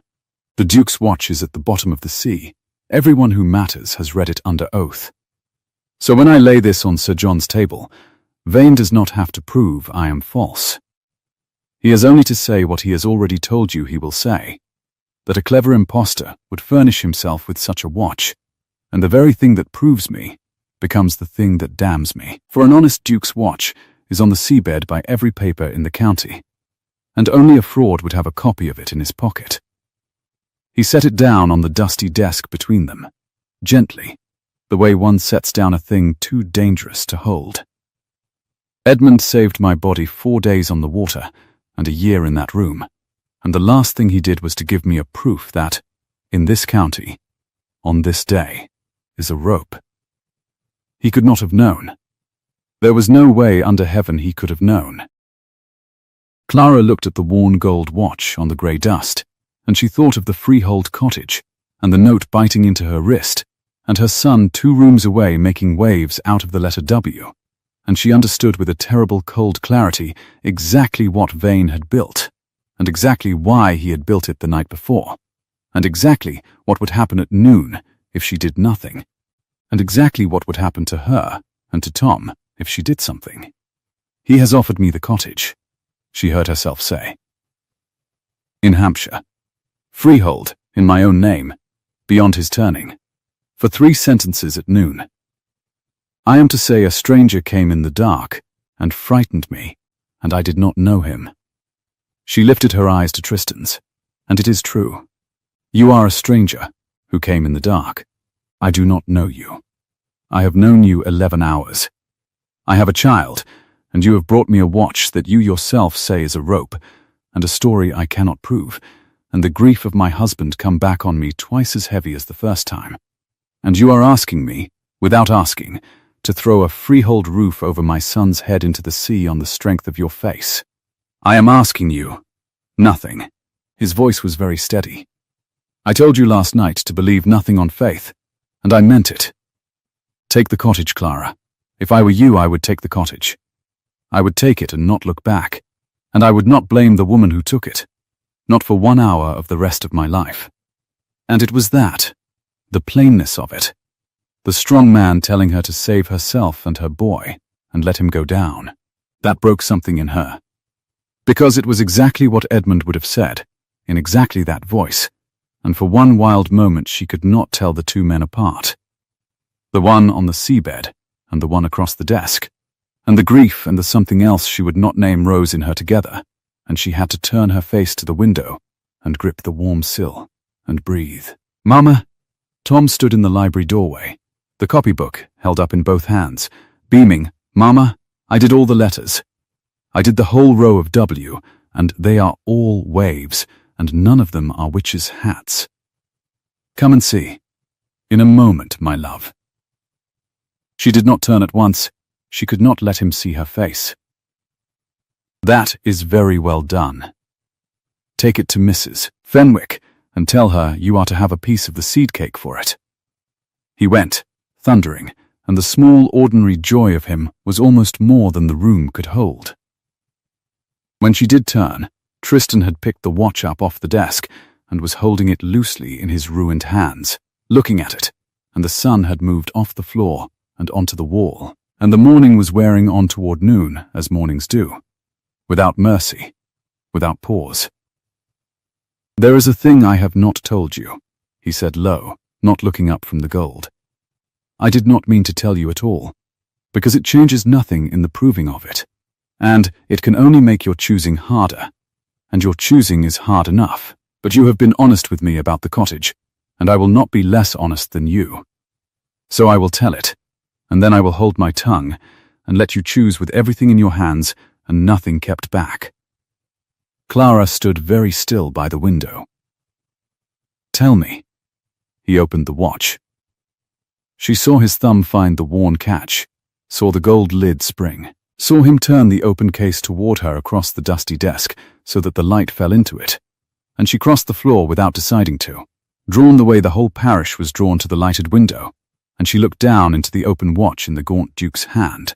The Duke's watch is at the bottom of the sea. Everyone who matters has read it under oath. So when I lay this on Sir John's table, Vane does not have to prove I am false. He has only to say what he has already told you he will say, that a clever impostor would furnish himself with such a watch, and the very thing that proves me becomes the thing that damns me. For an honest Duke's watch is on the seabed by every paper in the county, and only a fraud would have a copy of it in his pocket. He set it down on the dusty desk between them, gently, the way one sets down a thing too dangerous to hold. Edmund saved my body 4 days on the water and a year in that room, and the last thing he did was to give me a proof that, in this county, on this day, is a rope. He could not have known. There was no way under heaven he could have known. Clara looked at the worn gold watch on the grey dust, and she thought of the freehold cottage, and the note biting into her wrist, and her son 2 rooms away making waves out of the letter W, and she understood with a terrible cold clarity exactly what Vane had built, and exactly why he had built it the night before, and exactly what would happen at noon if she did nothing, and exactly what would happen to her and to Tom if she did something. "He has offered me the cottage," she heard herself say. "In Hampshire. Freehold, in my own name, beyond his turning, for 3 sentences at noon. I am to say a stranger came in the dark and frightened me, and I did not know him." She lifted her eyes to Tristan's, "And it is true. You are a stranger who came in the dark. I do not know you. I have known you 11 hours. I have a child, and you have brought me a watch that you yourself say is a rope, and a story I cannot prove, and the grief of my husband come back on me twice as heavy as the first time. And you are asking me, without asking, to throw a freehold roof over my son's head into the sea on the strength of your face. I am asking you nothing." His voice was very steady. "I told you last night to believe nothing on faith, and I meant it. Take the cottage, Clara. If I were you, I would take the cottage. I would take it and not look back, and I would not blame the woman who took it, not for 1 hour of the rest of my life." And it was that, the plainness of it, the strong man telling her to save herself and her boy and let him go down, that broke something in her. Because it was exactly what Edmund would have said, in exactly that voice, and for one wild moment she could not tell the 2 men apart. The one on the seabed and the one across the desk, and the grief and the something else she would not name rose in her together, and she had to turn her face to the window and grip the warm sill and breathe. "Mama!" Tom stood in the library doorway, the copybook held up in both hands, beaming. "Mama, I did all the letters. I did the whole row of W, and they are all waves, and none of them are witches' hats. Come and see. In a moment, my love." She did not turn at once. She could not let him see her face. "That is very well done. Take it to Mrs. Fenwick and tell her you are to have a piece of the seed cake for it." He went, thundering, and the small, ordinary joy of him was almost more than the room could hold. When she did turn, Tristan had picked the watch up off the desk and was holding it loosely in his ruined hands, looking at it, and the sun had moved off the floor and onto the wall, and the morning was wearing on toward noon, as mornings do, without mercy, without pause. "There is a thing I have not told you," he said low, not looking up from the gold. "I did not mean to tell you at all, because it changes nothing in the proving of it, and it can only make your choosing harder, and your choosing is hard enough. But you have been honest with me about the cottage, and I will not be less honest than you. So I will tell it, and then I will hold my tongue, and let you choose with everything in your hands and nothing kept back." Clara stood very still by the window. "Tell me." He opened the watch. She saw his thumb find the worn catch, saw the gold lid spring, saw him turn the open case toward her across the dusty desk so that the light fell into it, and she crossed the floor without deciding to, drawn the way the whole parish was drawn to the lighted window, and she looked down into the open watch in the gaunt Duke's hand,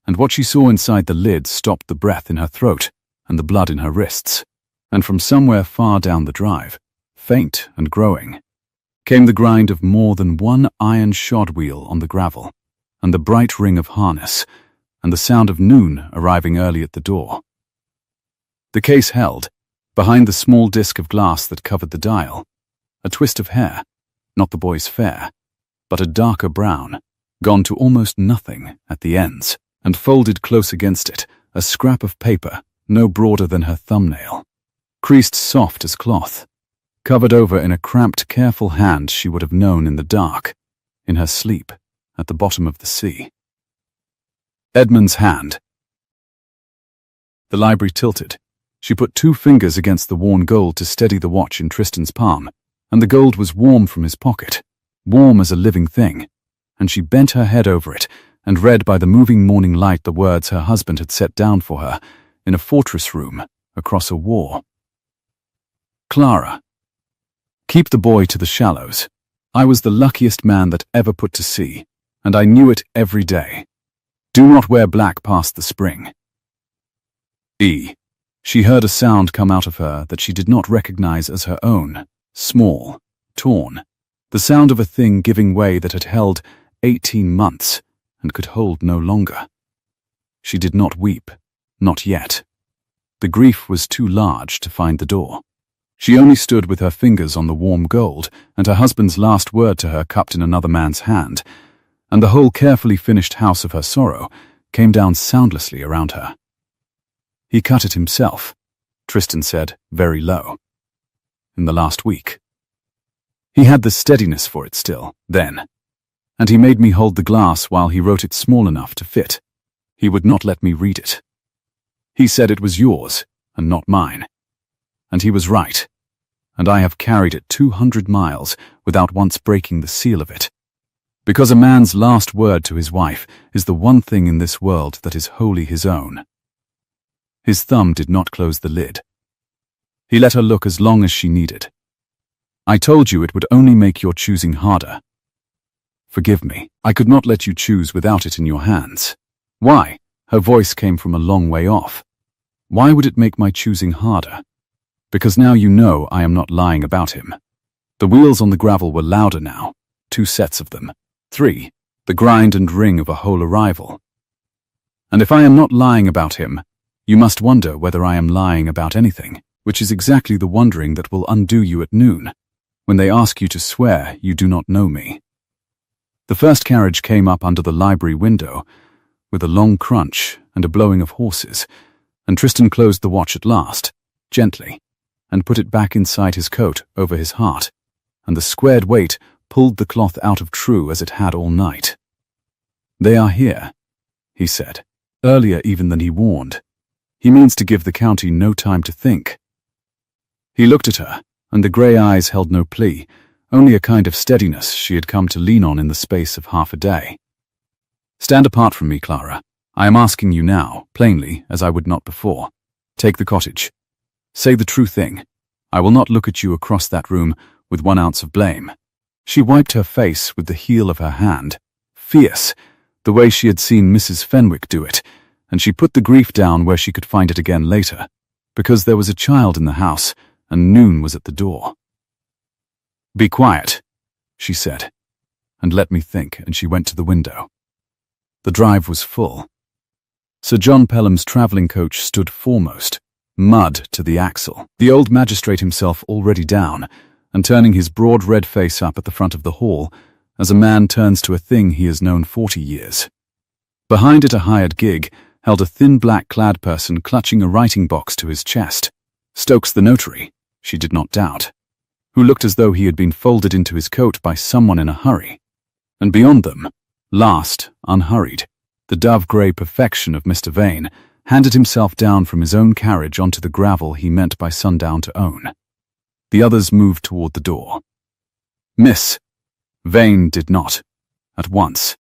and what she saw inside the lid stopped the breath in her throat and the blood in her wrists, and from somewhere far down the drive, faint and growing, came the grind of more than one iron shod wheel on the gravel, and the bright ring of harness, and the sound of noon arriving early at the door. The case held, behind the small disc of glass that covered the dial, a twist of hair, not the boy's fair, but a darker brown, gone to almost nothing at the ends, and folded close against it, a scrap of paper no broader than her thumbnail, creased soft as cloth, covered over in a cramped, careful hand she would have known in the dark, in her sleep, at the bottom of the sea. Edmund's hand. The library tilted. She put 2 fingers against the worn gold to steady the watch in Tristan's palm, and the gold was warm from his pocket, warm as a living thing, and she bent her head over it and read by the moving morning light the words her husband had set down for her in a fortress room across a war. Clara. Keep the boy to the shallows. I was the luckiest man that ever put to sea, and I knew it every day. Do not wear black past the spring. E. She heard a sound come out of her that she did not recognize as her own, small, torn, the sound of a thing giving way that had held 18 months and could hold no longer. She did not weep, not yet. The grief was too large to find the door. She only stood with her fingers on the warm gold and her husband's last word to her cupped in another man's hand, and the whole carefully finished house of her sorrow came down soundlessly around her. He cut it himself, Tristan said, very low. In the last week. He had the steadiness for it still, then, and he made me hold the glass while he wrote it small enough to fit. He would not let me read it. He said it was yours, and not mine. And he was right, and I have carried it 200 miles without once breaking the seal of it. Because a man's last word to his wife is the one thing in this world that is wholly his own. His thumb did not close the lid. He let her look as long as she needed. I told you it would only make your choosing harder. Forgive me, I could not let you choose without it in your hands. Why? Her voice came from a long way off. Why would it make my choosing harder? Because now you know I am not lying about him. The wheels on the gravel were louder now, 2 sets of them, 3, the grind and ring of a whole arrival. And if I am not lying about him, you must wonder whether I am lying about anything, which is exactly the wondering that will undo you at noon, when they ask you to swear you do not know me. The first carriage came up under the library window, with a long crunch and a blowing of horses, and Tristan closed the watch at last, gently, and put it back inside his coat over his heart, and the squared weight pulled the cloth out of True as it had all night. They are here, he said, earlier even than he warned. He means to give the county no time to think. He looked at her, and the grey eyes held no plea, only a kind of steadiness she had come to lean on in the space of half a day. Stand apart from me, Clara. I am asking you now, plainly, as I would not before. Take the cottage. Say the true thing. I will not look at you across that room with 1 ounce of blame. She wiped her face with the heel of her hand, fierce, the way she had seen Mrs. Fenwick do it, and she put the grief down where she could find it again later, because there was a child in the house, and noon was at the door. Be quiet, she said, and let me think, and she went to the window. The drive was full. Sir John Pelham's travelling coach stood foremost, mud to the axle, the old magistrate himself already down, and turning his broad red face up at the front of the hall, as a man turns to a thing he has known 40 years. Behind it a hired gig held a thin black-clad person clutching a writing box to his chest. Stokes the notary, she did not doubt, who looked as though he had been folded into his coat by someone in a hurry. And beyond them, last, unhurried, the dove-grey perfection of Mr. Vane handed himself down from his own carriage onto the gravel he meant by sundown to own. The others moved toward the door. Miss Vane did not, at once.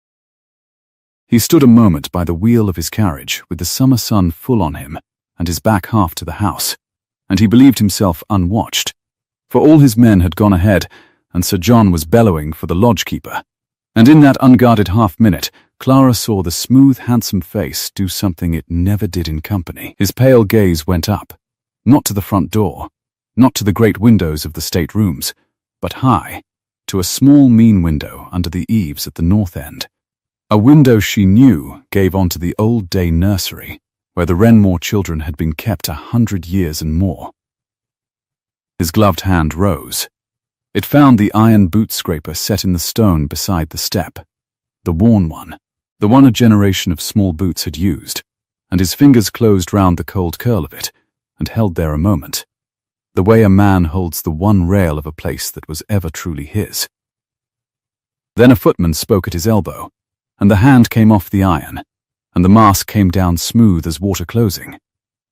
He stood a moment by the wheel of his carriage with the summer sun full on him and his back half to the house, and he believed himself unwatched, for all his men had gone ahead and Sir John was bellowing for the lodge-keeper, and in that unguarded half-minute Clara saw the smooth, handsome face do something it never did in company. His pale gaze went up, not to the front door, not to the great windows of the state rooms, but high, to a small, mean window under the eaves at the north end. A window she knew gave onto the old-day nursery, where the Wrenmore children had been kept 100 years and more. His gloved hand rose. It found the iron boot scraper set in the stone beside the step, the worn one, the one a generation of small boots had used, and his fingers closed round the cold curl of it and held there a moment, the way a man holds the one rail of a place that was ever truly his. Then a footman spoke at his elbow, and the hand came off the iron, and the mask came down smooth as water closing,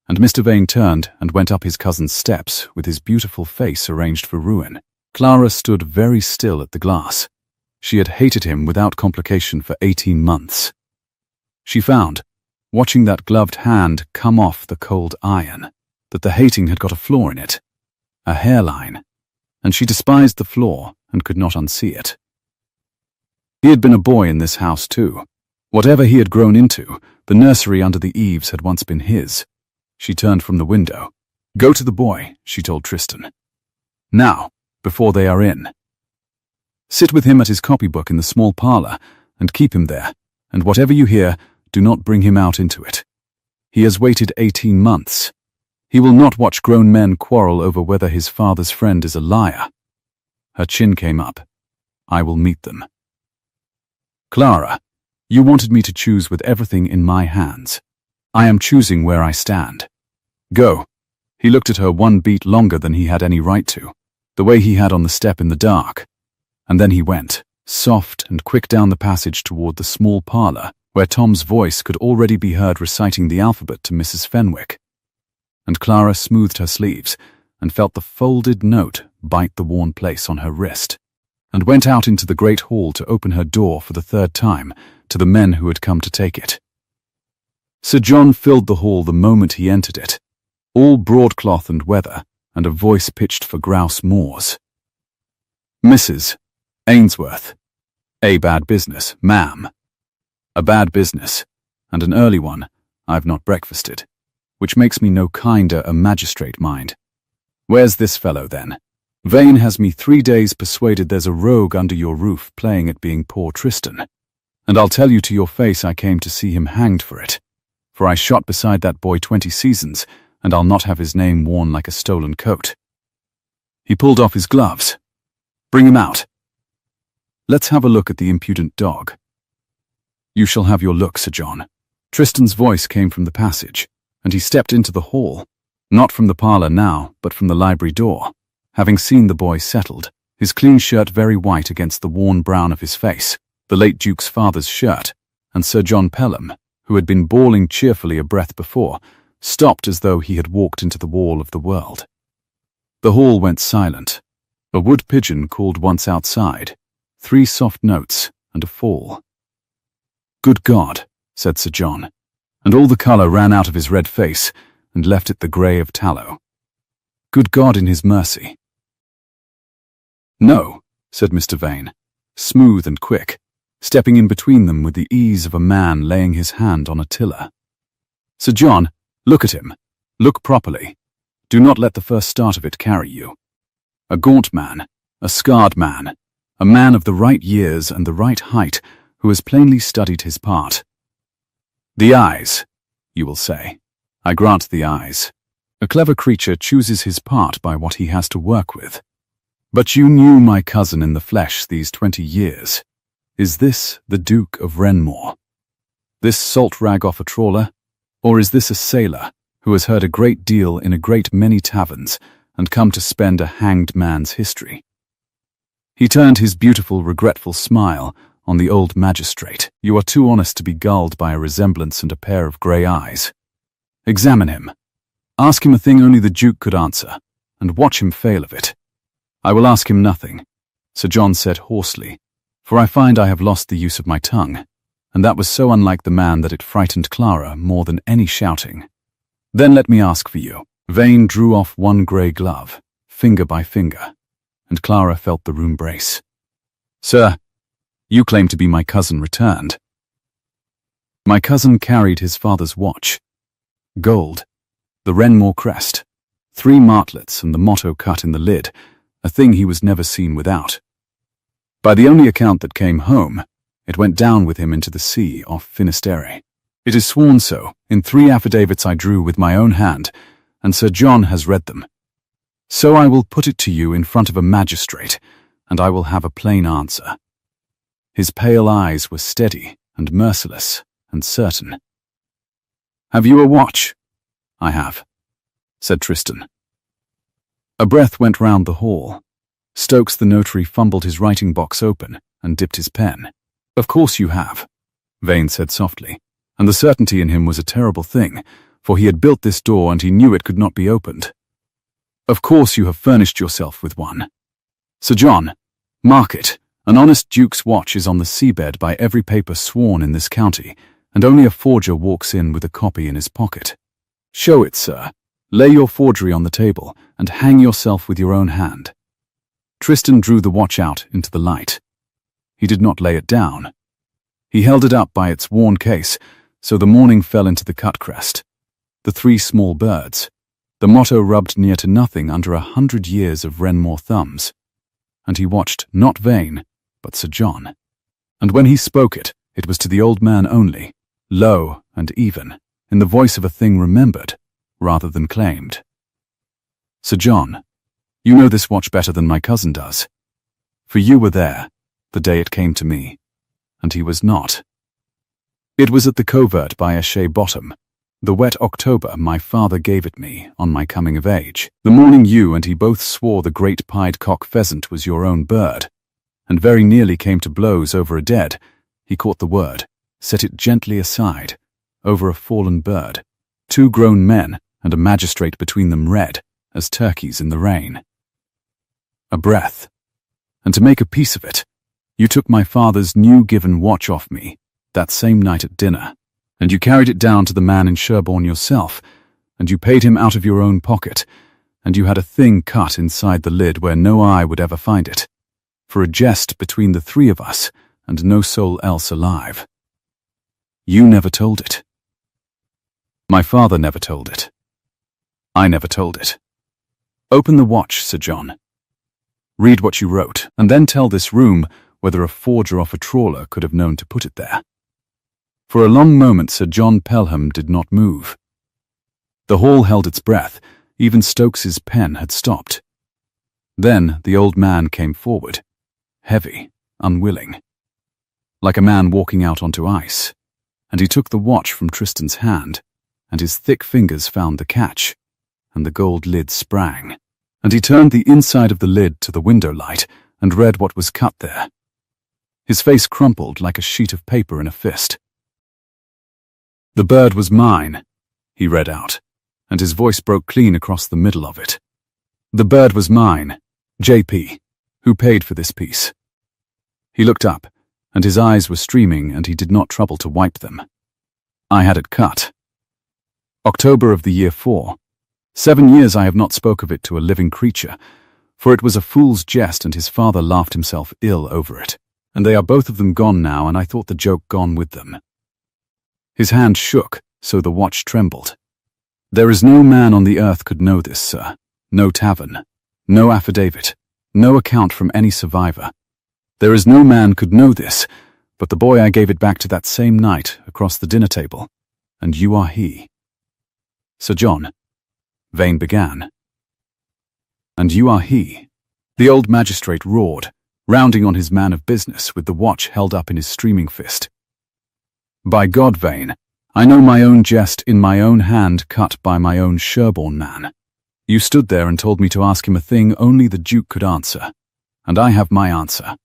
and Mr. Vane turned and went up his cousin's steps with his beautiful face arranged for ruin. Clara stood very still at the glass. She had hated him without complication for 18 months. She found, watching that gloved hand come off the cold iron, that the hating had got a flaw in it, a hairline, and she despised the flaw and could not unsee it. He had been a boy in this house too. Whatever he had grown into, the nursery under the eaves had once been his. She turned from the window. "Go to the boy," she told Tristan. "Now, before they are in. Sit with him at his copybook in the small parlour, and keep him there, and whatever you hear, do not bring him out into it. He has waited 18 months. He will not watch grown men quarrel over whether his father's friend is a liar." Her chin came up. "I will meet them." "Clara, you wanted me to choose with everything in my hands. I am choosing where I stand. Go." He looked at her one beat longer than he had any right to, the way he had on the step in the dark. And then he went, soft and quick, down the passage toward the small parlour, where Tom's voice could already be heard reciting the alphabet to Mrs. Fenwick. And Clara smoothed her sleeves and felt the folded note bite the worn place on her wrist, and went out into the great hall to open her door for the third time to the men who had come to take it. Sir John filled the hall the moment he entered it, all broadcloth and weather, and a voice pitched for grouse moors. "Mrs. Ainsworth. A bad business, ma'am. A bad business, and an early one. I've not breakfasted, which makes me no kinder a magistrate, mind. Where's this fellow, then? Vane has me 3 days persuaded there's a rogue under your roof playing at being poor Tristan, and I'll tell you to your face I came to see him hanged for it, for I shot beside that boy 20 seasons, and I'll not have his name worn like a stolen coat." He pulled off his gloves. "Bring him out. Let's have a look at the impudent dog." "You shall have your look, Sir John." Tristan's voice came from the passage, and he stepped into the hall, not from the parlour now, but from the library door, having seen the boy settled, his clean shirt very white against the worn brown of his face, the late Duke's father's shirt, and Sir John Pelham, who had been bawling cheerfully a breath before, stopped as though he had walked into the wall of the world. The hall went silent. A wood pigeon called once outside, 3 soft notes, and a fall. "Good God," said Sir John, and all the colour ran out of his red face and left it the grey of tallow. "Good God in his mercy." "No," said Mr. Vane, smooth and quick, stepping in between them with the ease of a man laying his hand on a tiller. "Sir John, look at him. Look properly. Do not let the first start of it carry you. A gaunt man, a scarred man, a man of the right years and the right height, who has plainly studied his part. The eyes, you will say. I grant the eyes. A clever creature chooses his part by what he has to work with. But you knew my cousin in the flesh these 20 years. Is this the Duke of Wrenmore? This salt rag off a trawler? Or is this a sailor who has heard a great deal in a great many taverns and come to spend a hanged man's history?" He turned his beautiful, regretful smile on the old magistrate. "You are too honest to be gulled by a resemblance and a pair of grey eyes. Examine him. Ask him a thing only the Duke could answer, and watch him fail of it." "I will ask him nothing," Sir John said hoarsely, "for I find I have lost the use of my tongue," and that was so unlike the man that it frightened Clara more than any shouting. "Then let me ask for you." Vane drew off one grey glove, finger by finger, and Clara felt the room brace. "Sir, you claim to be my cousin returned. My cousin carried his father's watch. Gold, the Renmore crest, 3 martlets and the motto cut in the lid, a thing he was never seen without. By the only account that came home, it went down with him into the sea off Finisterre. It is sworn so in 3 affidavits I drew with my own hand, and Sir John has read them. So I will put it to you in front of a magistrate, and I will have a plain answer. His pale eyes were steady and merciless and certain. Have you a watch? I have, said Tristan. A breath went round the hall. Stokes the notary fumbled his writing box open and dipped his pen. Of course you have, Vane said softly, and the certainty in him was a terrible thing, for he had built this door and he knew it could not be opened. Of course you have furnished yourself with one. Sir John, mark it. An honest duke's watch is on the seabed by every paper sworn in this county, and only a forger walks in with a copy in his pocket. Show it, sir. Lay your forgery on the table, and hang yourself with your own hand. Tristan drew the watch out into the light. He did not lay it down. He held it up by its worn case, so the morning fell into the cut crest. The 3 small birds. The motto rubbed near to nothing under 100 years of Renmore thumbs. And he watched not Vane, but Sir John. And when he spoke it, it was to the old man only, low and even, in the voice of a thing remembered, rather than claimed. Sir John, you know this watch better than my cousin does. For you were there, the day it came to me, and he was not. It was at the covert by Eshay Bottom, the wet October my father gave it me on my coming of age, the morning you and he both swore the great pied cock pheasant was your own bird, and very nearly came to blows over a dead. He caught the word, set it gently aside, over a fallen bird, 2 grown men and a magistrate between them red, as turkeys in the rain. A breath. And to make a piece of it, you took my father's new given watch off me, that same night at dinner, and you carried it down to the man in Sherborne yourself, and you paid him out of your own pocket, and you had a thing cut inside the lid where no eye would ever find it, for a jest between the 3 of us, and no soul else alive. You never told it. My father never told it. I never told it. Open the watch, Sir John. Read what you wrote, and then tell this room whether a forger off a trawler could have known to put it there. For a long moment Sir John Pelham did not move. The hall held its breath, even Stokes's pen had stopped. Then the old man came forward, heavy, unwilling, like a man walking out onto ice, and he took the watch from Tristan's hand, and his thick fingers found the catch, and the gold lid sprang, and he turned the inside of the lid to the window light and read what was cut there. His face crumpled like a sheet of paper in a fist. The bird was mine, he read out, and his voice broke clean across the middle of it. The bird was mine, J.P., who paid for this piece. He looked up, and his eyes were streaming, and he did not trouble to wipe them. I had it cut. October of the year 4. 7 years I have not spoke of it to a living creature, for it was a fool's jest, and his father laughed himself ill over it, and they are both of them gone now, and I thought the joke gone with them. His hand shook, so the watch trembled. There is no man on the earth could know this, sir. No tavern, no affidavit, no account from any survivor. There is no man could know this, but the boy I gave it back to that same night across the dinner table, and you are he. Sir John, Vane began. And you are he, the old magistrate roared, rounding on his man of business with the watch held up in his streaming fist. By God, Vane, I know my own jest in my own hand cut by my own Sherborne man. You stood there and told me to ask him a thing only the Duke could answer, and I have my answer,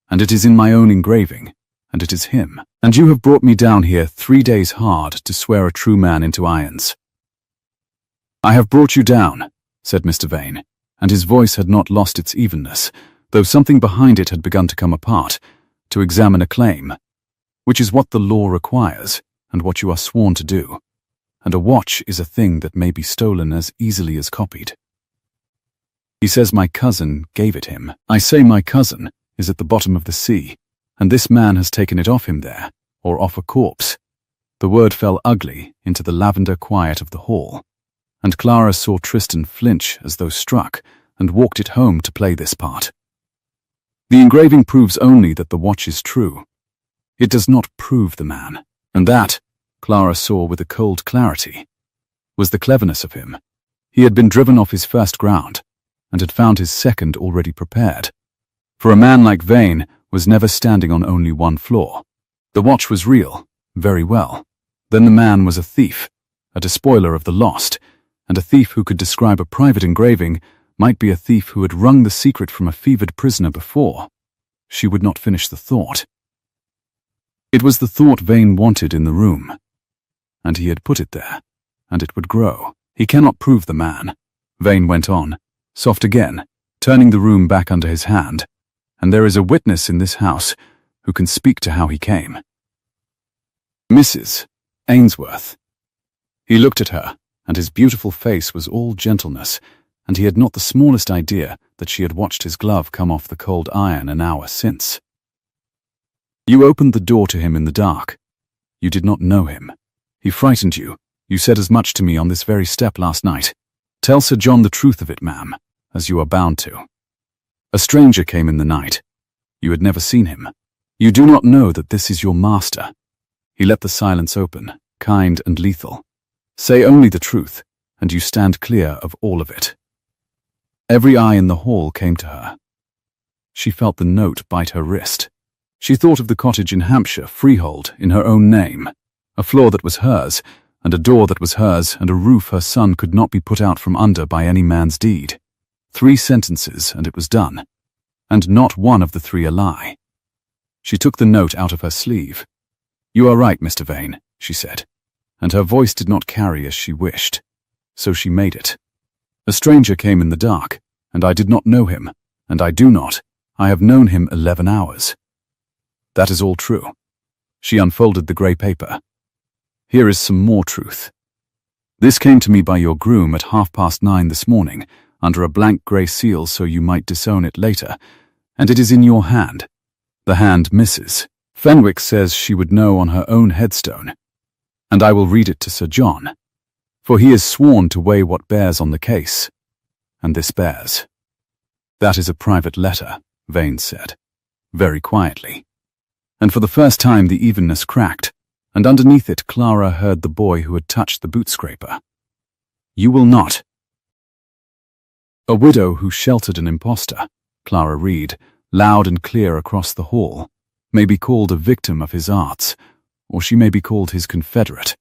and it is in my own engraving, and it is him, and you have brought me down here 3 days hard to swear a true man into irons. I have brought you down, said Mr. Vane, and his voice had not lost its evenness, though something behind it had begun to come apart, to examine a claim, which is what the law requires, and what you are sworn to do, and a watch is a thing that may be stolen as easily as copied. He says my cousin gave it him. I say my cousin is at the bottom of the sea, and this man has taken it off him there, or off a corpse. The word fell ugly into the lavender quiet of the hall, and Clara saw Tristan flinch as though struck and walked it home to play this part. The engraving proves only that the watch is true. It does not prove the man, and that, Clara saw with a cold clarity, was the cleverness of him. He had been driven off his first ground, and had found his second already prepared. For a man like Vane was never standing on only one floor. The watch was real, very well. Then the man was a thief, a despoiler of the lost, and a thief who could describe a private engraving might be a thief who had wrung the secret from a fevered prisoner before. She would not finish the thought. It was the thought Vane wanted in the room, and he had put it there, and it would grow. He cannot prove the man, Vane went on, soft again, turning the room back under his hand, and there is a witness in this house who can speak to how he came. Mrs. Ainsworth. He looked at her, and his beautiful face was all gentleness, and he had not the smallest idea that she had watched his glove come off the cold iron an hour since. You opened the door to him in the dark. You did not know him. He frightened you. You said as much to me on this very step last night. Tell Sir John the truth of it, ma'am, as you are bound to. A stranger came in the night. You had never seen him. You do not know that this is your master. He let the silence open, kind and lethal. Say only the truth, and you stand clear of all of it. Every eye in the hall came to her. She felt the note bite her wrist. She thought of the cottage in Hampshire, freehold, in her own name, a floor that was hers, and a door that was hers, and a roof her son could not be put out from under by any man's deed. 3 sentences, and it was done. And not one of the 3 a lie. She took the note out of her sleeve. You are right, Mr. Vane, she said, and her voice did not carry as she wished. So she made it. A stranger came in the dark, and I did not know him, and I do not. I have known him 11 hours. That is all true. She unfolded the grey paper. Here is some more truth. This came to me by your groom at 9:30 this morning, under a blank grey seal so you might disown it later, and it is in your hand. The hand Mrs. Fenwick says she would know on her own headstone, and I will read it to Sir John, for he is sworn to weigh what bears on the case, and this bears. That is a private letter, Vane said, very quietly. And for the first time the evenness cracked, and underneath it Clara heard the boy who had touched the boot scraper. You will not. A widow who sheltered an impostor, Clara read, loud and clear across the hall, may be called a victim of his arts, or she may be called his confederate.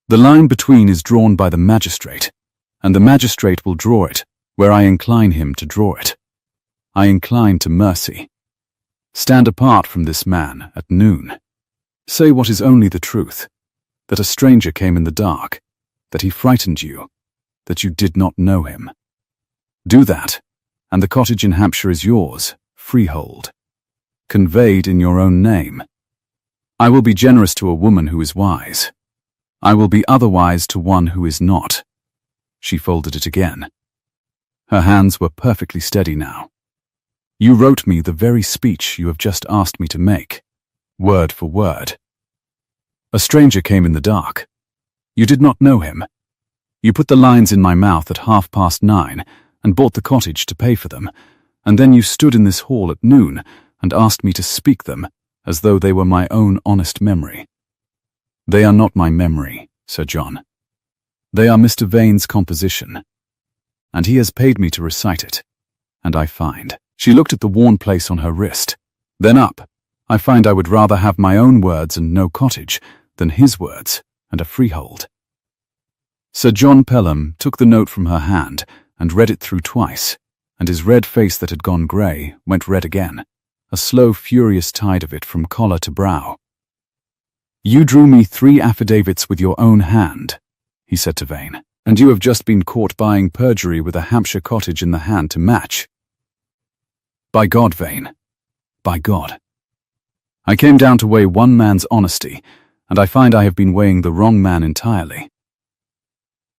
The line between is drawn by the magistrate, and the magistrate will draw it where I incline him to draw it. I incline to mercy. Stand apart from this man at noon. Say what is only the truth, that a stranger came in the dark, that he frightened you, that you did not know him. Do that, and the cottage in Hampshire is yours, freehold, conveyed in your own name. I will be generous to a woman who is wise. I will be otherwise to one who is not. She folded it again. Her hands were perfectly steady now. You wrote me the very speech you have just asked me to make, word for word. A stranger came in the dark. You did not know him. You put the lines in my mouth at 9:30 and bought the cottage to pay for them, and then you stood in this hall at noon and asked me to speak them as though they were my own honest memory. They are not my memory, Sir John. They are Mr. Vane's composition, and he has paid me to recite it, and I find. She looked at the worn place on her wrist. Then up. I find I would rather have my own words and no cottage than his words and a freehold. Sir John Pelham took the note from her hand and read it through twice, and his red face that had gone grey went red again, a slow, furious tide of it from collar to brow. You drew me 3 affidavits with your own hand, he said to Vane, and you have just been caught buying perjury with a Hampshire cottage in the hand to match. By God, Vane, by God. I came down to weigh one man's honesty, and I find I have been weighing the wrong man entirely.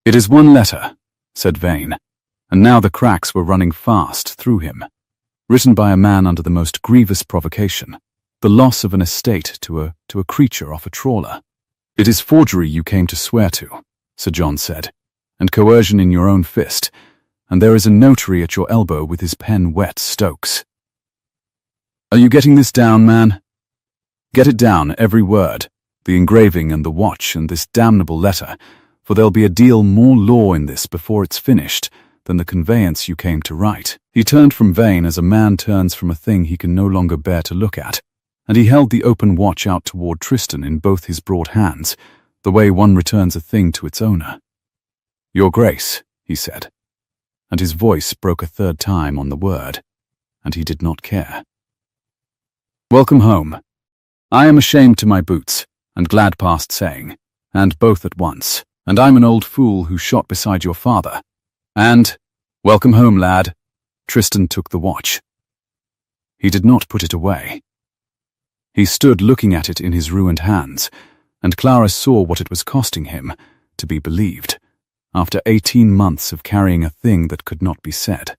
It is one letter, said Vane, and now the cracks were running fast through him, written by a man under the most grievous provocation, the loss of an estate to a creature off a trawler. "It is forgery you came to swear to," Sir John said, "and coercion in your own fist, and there is a notary at your elbow with his pen wet, Stokes. Are you getting this down, man? Get it down, every word, the engraving and the watch and this damnable letter, for there'll be a deal more law in this before it's finished than the conveyance you came to write." He turned from Vane as a man turns from a thing he can no longer bear to look at, and he held the open watch out toward Tristan in both his broad hands, the way one returns a thing to its owner. "Your Grace," he said, and his voice broke a third time on the word, and he did not care. "Welcome home. I am ashamed to my boots, and glad past saying, and both at once, and I'm an old fool who shot beside your father. And, welcome home, lad." Tristan took the watch. He did not put it away. He stood looking at it in his ruined hands, and Clara saw what it was costing him to be believed, after 18 months of carrying a thing that could not be said.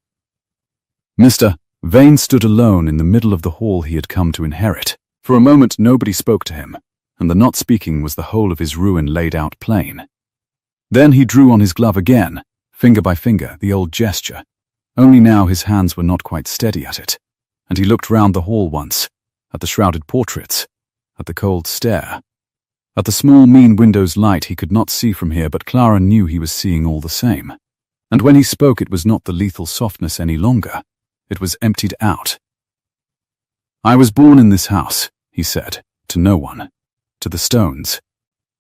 Mr. Vane stood alone in the middle of the hall he had come to inherit. For a moment nobody spoke to him, and the not speaking was the whole of his ruin laid out plain. Then he drew on his glove again, finger by finger, the old gesture, only now his hands were not quite steady at it, and he looked round the hall once, at the shrouded portraits, at the cold stare, at the small mean window's light he could not see from here, but Clara knew he was seeing all the same. And when he spoke it was not the lethal softness any longer, it was emptied out. "I was born in this house," he said, to no one, to the stones,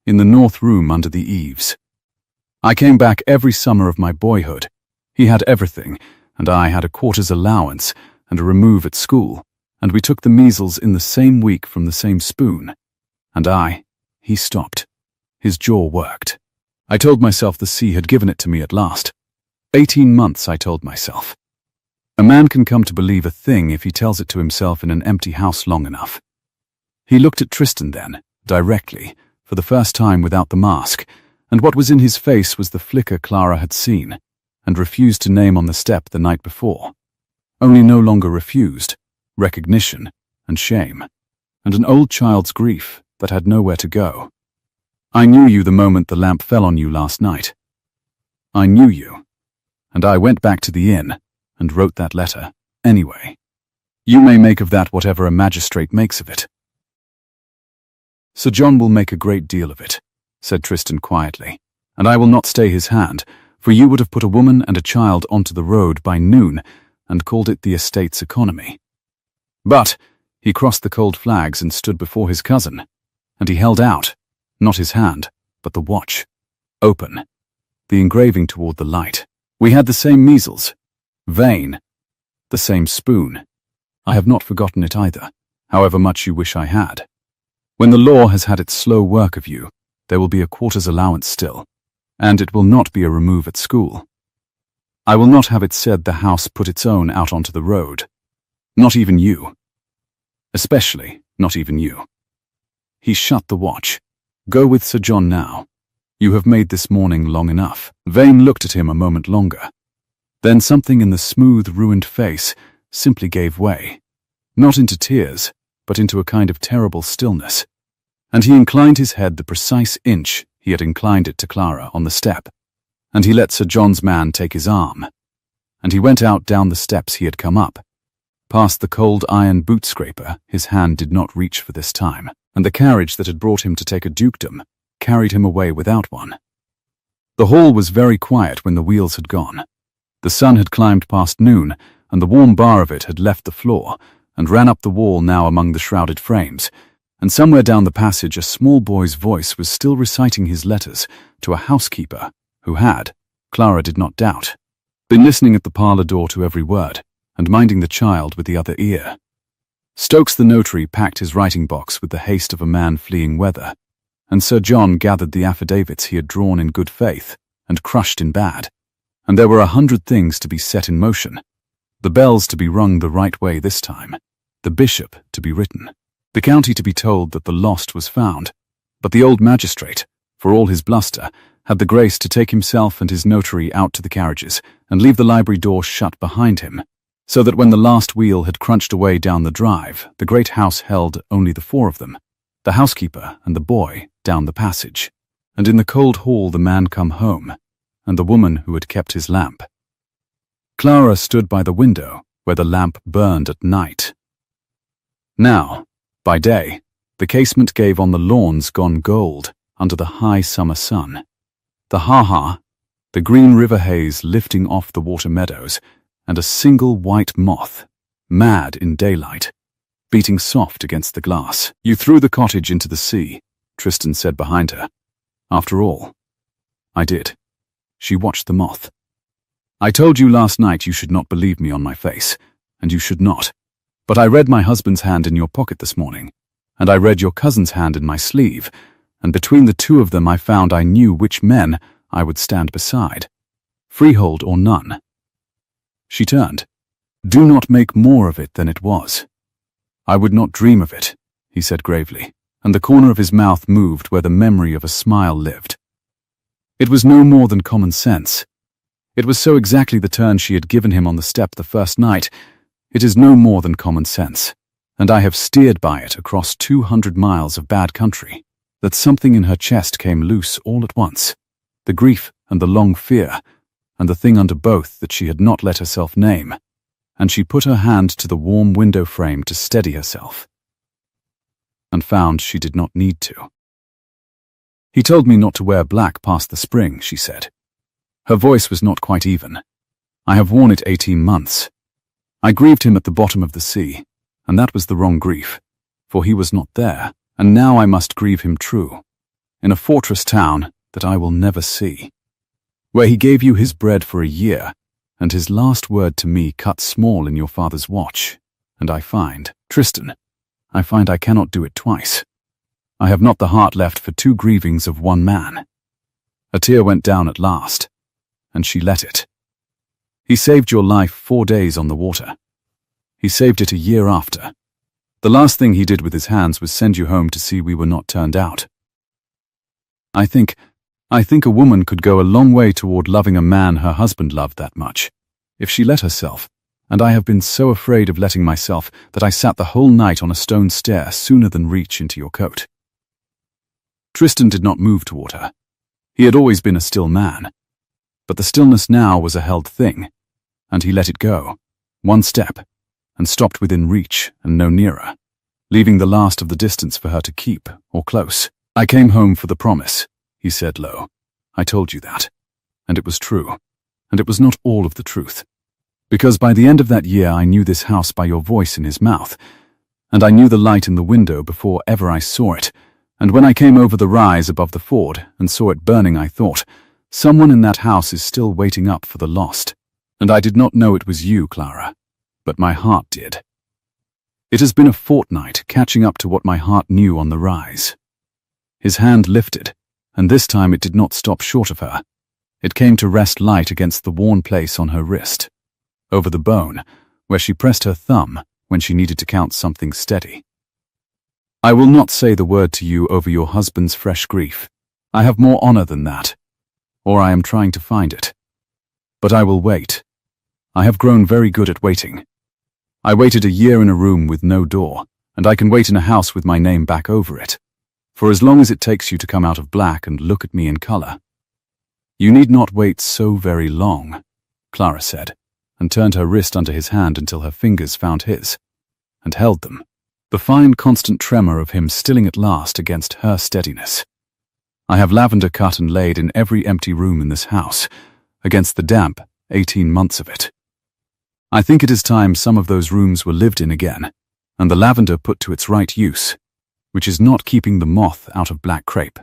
in the north room under the eaves. "I came back every summer of my boyhood. He had everything, and I had a quarter's allowance and a remove at school, and we took the measles in the same week from the same spoon. And he stopped. His jaw worked. I told myself the sea had given it to me at last. 18 months, I told myself. A man can come to believe a thing if he tells it to himself in an empty house long enough." He looked at Tristan then, directly, for the first time without the mask, and what was in his face was the flicker Clara had seen, and refused to name on the step the night before. Only no longer refused, recognition and shame, and an old child's grief that had nowhere to go. "I knew you the moment the lamp fell on you last night. I knew you, and I went back to the inn and wrote that letter, anyway. You may make of that whatever a magistrate makes of it." "Sir John will make a great deal of it," said Tristan quietly, "and I will not stay his hand, for you would have put a woman and a child onto the road by noon and called it the estate's economy. But he crossed the cold flags and stood before his cousin, and he held out, not his hand, but the watch, open, the engraving toward the light. We had the same measles, Vane, the same spoon. I have not forgotten it either, however much you wish I had. When the law has had its slow work of you, there will be a quarter's allowance still, and it will not be a remove at school. I will not have it said the house put its own out onto the road. Not even you. Especially not even you." He shut the watch. "Go with Sir John now. You have made this morning long enough." Vane looked at him a moment longer. Then something in the smooth, ruined face simply gave way, not into tears, but into a kind of terrible stillness, and he inclined his head the precise inch he had inclined it to Clara on the step, and he let Sir John's man take his arm, and he went out down the steps he had come up, past the cold iron boot scraper his hand did not reach for this time, and the carriage that had brought him to take a dukedom carried him away without one. The hall was very quiet when the wheels had gone. The sun had climbed past noon, and the warm bar of it had left the floor and ran up the wall now among the shrouded frames, and somewhere down the passage a small boy's voice was still reciting his letters to a housekeeper who had, Clara did not doubt, been listening at the parlour door to every word, and minding the child with the other ear. Stokes the notary packed his writing box with the haste of a man fleeing weather, and Sir John gathered the affidavits he had drawn in good faith and crushed in bad, and there were 100 things to be set in motion, the bells to be rung the right way this time, the bishop to be written, the county to be told that the lost was found, but the old magistrate, for all his bluster, had the grace to take himself and his notary out to the carriages and leave the library door shut behind him, so that when the last wheel had crunched away down the drive, the great house held only the 4 of them, the housekeeper and the boy, down the passage, and in the cold hall the man come home, and the woman who had kept his lamp. Clara stood by the window where the lamp burned at night. Now, by day, the casement gave on the lawns gone gold under the high summer sun, the ha-ha, the green river haze lifting off the water meadows, and a single white moth, mad in daylight, beating soft against the glass. "You threw the cottage into the sea," Tristan said behind her. "After all." "I did." She watched the moth. "I told you last night you should not believe me on my face, and you should not. But I read my husband's hand in your pocket this morning, and I read your cousin's hand in my sleeve, and between the two of them I found I knew which men I would stand beside, freehold or none." She turned. "Do not make more of it than it was." "I would not dream of it," he said gravely, and the corner of his mouth moved where the memory of a smile lived. It was no more than common sense. It was so exactly the turn she had given him on the step the first night. It is no more than common sense, and I have steered by it across 200 miles of bad country, that something in her chest came loose all at once, the grief and the long fear, and the thing under both that she had not let herself name, and she put her hand to the warm window frame to steady herself, and found she did not need to. "He told me not to wear black past the spring," she said. Her voice was not quite even. "I have worn it 18 months. I grieved him at the bottom of the sea, and that was the wrong grief, for he was not there, and now I must grieve him true, in a fortress town that I will never see, where he gave you his bread for a year, and his last word to me cut small in your father's watch, and I find, Tristan, I find I cannot do it twice. I have not the heart left for 2 grievings of one man." A tear went down at last, and she let it. "He saved your life 4 days on the water. He saved it a year after. The last thing he did with his hands was send you home to see we were not turned out. I think a woman could go a long way toward loving a man her husband loved that much, if she let herself, and I have been so afraid of letting myself that I sat the whole night on a stone stair sooner than reach into your coat." Tristan did not move toward her. He had always been a still man, but the stillness now was a held thing, and he let it go, 1 step, and stopped within reach and no nearer, leaving the last of the distance for her to keep, or close. "I came home for the promise," he said low. "I told you that. And it was true. And it was not all of the truth. Because by the end of that year I knew this house by your voice in his mouth, and I knew the light in the window before ever I saw it, and when I came over the rise above the ford and saw it burning I thought, someone in that house is still waiting up for the lost. And I did not know it was you, Clara, but my heart did. It has been a fortnight catching up to what my heart knew on the rise." His hand lifted, and this time it did not stop short of her. It came to rest light against the worn place on her wrist, over the bone, where she pressed her thumb when she needed to count something steady. "I will not say the word to you over your husband's fresh grief. I have more honor than that, or I am trying to find it. But I will wait. I have grown very good at waiting. I waited a year in a room with no door, and I can wait in a house with my name back over it, for as long as it takes you to come out of black and look at me in color. You need not wait so very long," Clara said, and turned her wrist under his hand until her fingers found his, and held them, the fine constant tremor of him stilling at last against her steadiness. "I have lavender cut and laid in every empty room in this house, against the damp 18 months of it. I think it is time some of those rooms were lived in again, and the lavender put to its right use, which is not keeping the moth out of black crepe."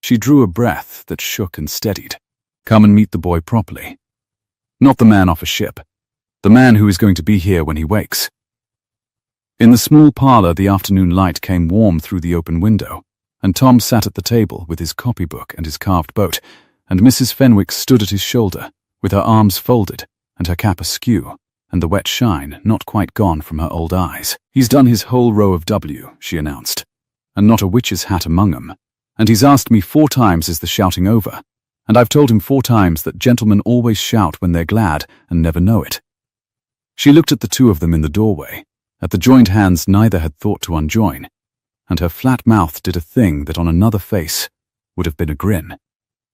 She drew a breath that shook and steadied. "Come and meet the boy properly. Not the man off a ship, the man who is going to be here when he wakes." In the small parlor the afternoon light came warm through the open window, and Tom sat at the table with his copybook and his carved boat, and Mrs. Fenwick stood at his shoulder, with her arms folded and her cap askew, and the wet shine not quite gone from her old eyes. "He's done his whole row of W," she announced, "and not a witch's hat among 'em. And he's asked me 4 times is the shouting over, and I've told him 4 times that gentlemen always shout when they're glad and never know it." She looked at the 2 of them in the doorway, at the joined hands neither had thought to unjoin, and her flat mouth did a thing that on another face would have been a grin.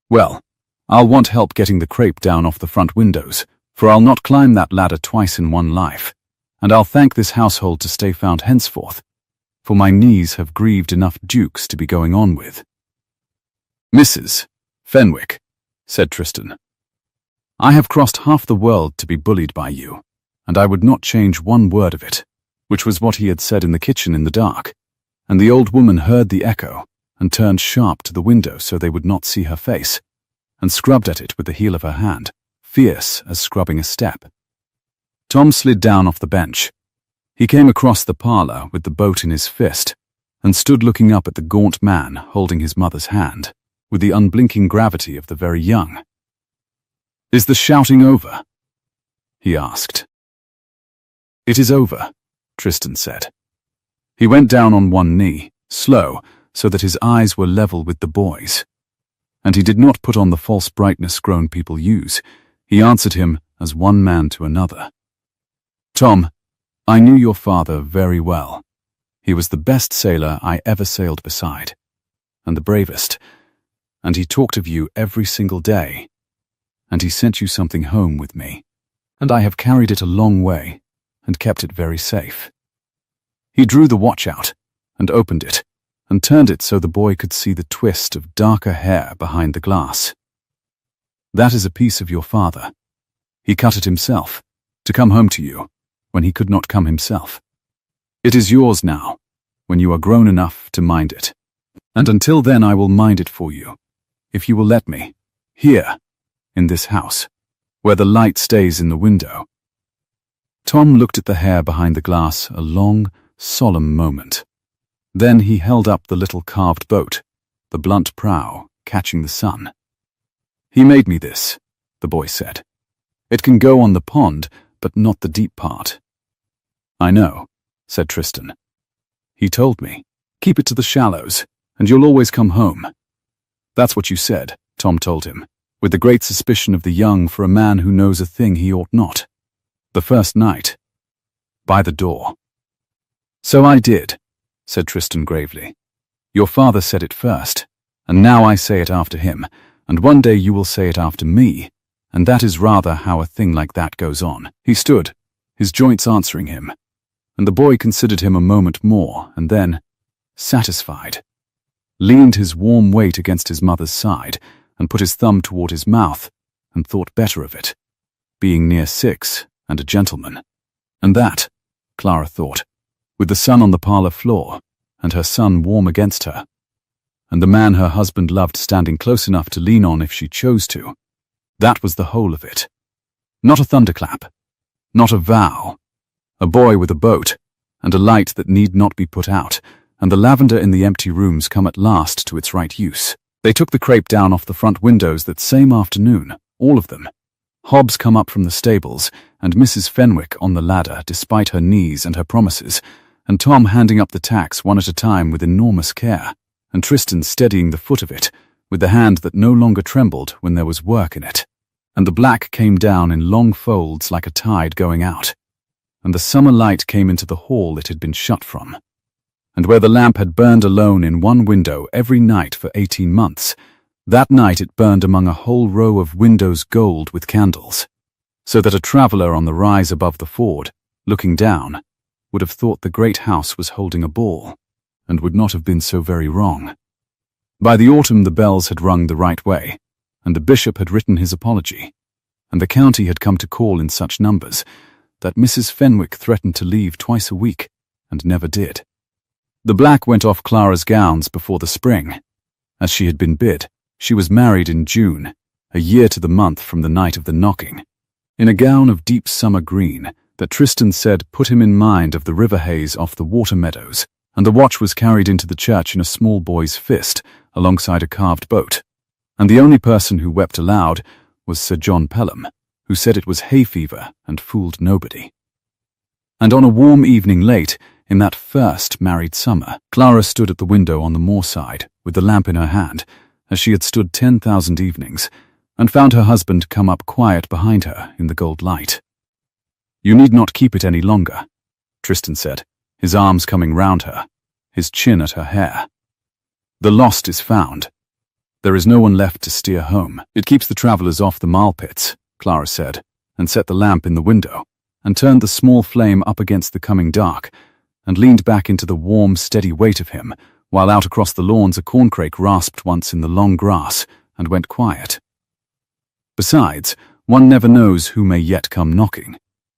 "Well, I'll want help getting the crepe down off the front windows, for I'll not climb that ladder twice in one life, and I'll thank this household to stay found henceforth, for my knees have grieved enough dukes to be going on with." "Mrs. Fenwick," said Tristan, "I have crossed half the world to be bullied by you, and I would not change one word of it," which was what he had said in the kitchen in the dark, and the old woman heard the echo and turned sharp to the window so they would not see her face, and scrubbed at it with the heel of her hand, fierce as scrubbing a step. Tom slid down off the bench. He came across the parlour with the boat in his fist and stood looking up at the gaunt man holding his mother's hand, with the unblinking gravity of the very young. "Is the shouting over?" he asked. "It is over," Tristan said. He went down on one knee, slow, so that his eyes were level with the boy's. And he did not put on the false brightness grown people use. He answered him as one man to another. "Tom, I knew your father very well. He was the best sailor I ever sailed beside, and the bravest, and he talked of you every single day, and he sent you something home with me, and I have carried it a long way and kept it very safe." He drew the watch out and opened it and turned it so the boy could see the twist of darker hair behind the glass. "That is a piece of your father. He cut it himself to come home to you when he could not come himself. It is yours now, when you are grown enough to mind it. And until then I will mind it for you, if you will let me, here, in this house, where the light stays in the window." Tom looked at the hair behind the glass a long, solemn moment. Then he held up the little carved boat, the blunt prow catching the sun. "He made me this," the boy said. "It can go on the pond, but not the deep part." "I know," said Tristan. "He told me, keep it to the shallows, and you'll always come home." "That's what you said," Tom told him, with the great suspicion of the young for a man who knows a thing he ought not. "The first night, by the door." "So I did," said Tristan gravely. "Your father said it first, and now I say it after him, and one day you will say it after me, and that is rather how a thing like that goes on." He stood, his joints answering him, and the boy considered him a moment more, and then, satisfied, leaned his warm weight against his mother's side and put his thumb toward his mouth and thought better of it, being near 6 and a gentleman. And that, Clara thought, with the sun on the parlour floor and her son warm against her, and the man her husband loved standing close enough to lean on if she chose to, that was the whole of it. Not a thunderclap, not a vow, a boy with a boat, and a light that need not be put out, and the lavender in the empty rooms come at last to its right use. They took the crepe down off the front windows that same afternoon, all of them. Hobbs come up from the stables, and Mrs. Fenwick on the ladder despite her knees and her promises, and Tom handing up the tacks one at a time with enormous care, and Tristan steadying the foot of it with the hand that no longer trembled when there was work in it. And the black came down in long folds like a tide going out, and the summer light came into the hall it had been shut from. And where the lamp had burned alone in one window every night for 18 months, that night it burned among a whole row of windows gold with candles, so that a traveller on the rise above the ford, looking down, would have thought the great house was holding a ball, and would not have been so very wrong. By the autumn the bells had rung the right way, and the bishop had written his apology, and the county had come to call in such numbers that Mrs. Fenwick threatened to leave twice a week, and never did. The black went off Clara's gowns before the spring. As she had been bid, she was married in June, a year to the month from the night of the knocking, in a gown of deep summer green that Tristan said put him in mind of the river haze off the water meadows, and the watch was carried into the church in a small boy's fist alongside a carved boat, and the only person who wept aloud was Sir John Pelham, who said it was hay fever and fooled nobody. And on a warm evening late, in that first married summer, Clara stood at the window on the moorside with the lamp in her hand, as she had stood 10,000 evenings, and found her husband come up quiet behind her in the gold light. "You need not keep it any longer," Tristan said, his arms coming round her, his chin at her hair. The lost is found. There is no one left to steer home. It keeps the travelers off the mile pits, Clara said, and set the lamp in the window, and turned the small flame up against the coming dark, and leaned back into the warm, steady weight of him, while out across the lawns a corncrake rasped once in the long grass and went quiet. Besides, one never knows who may yet come knocking.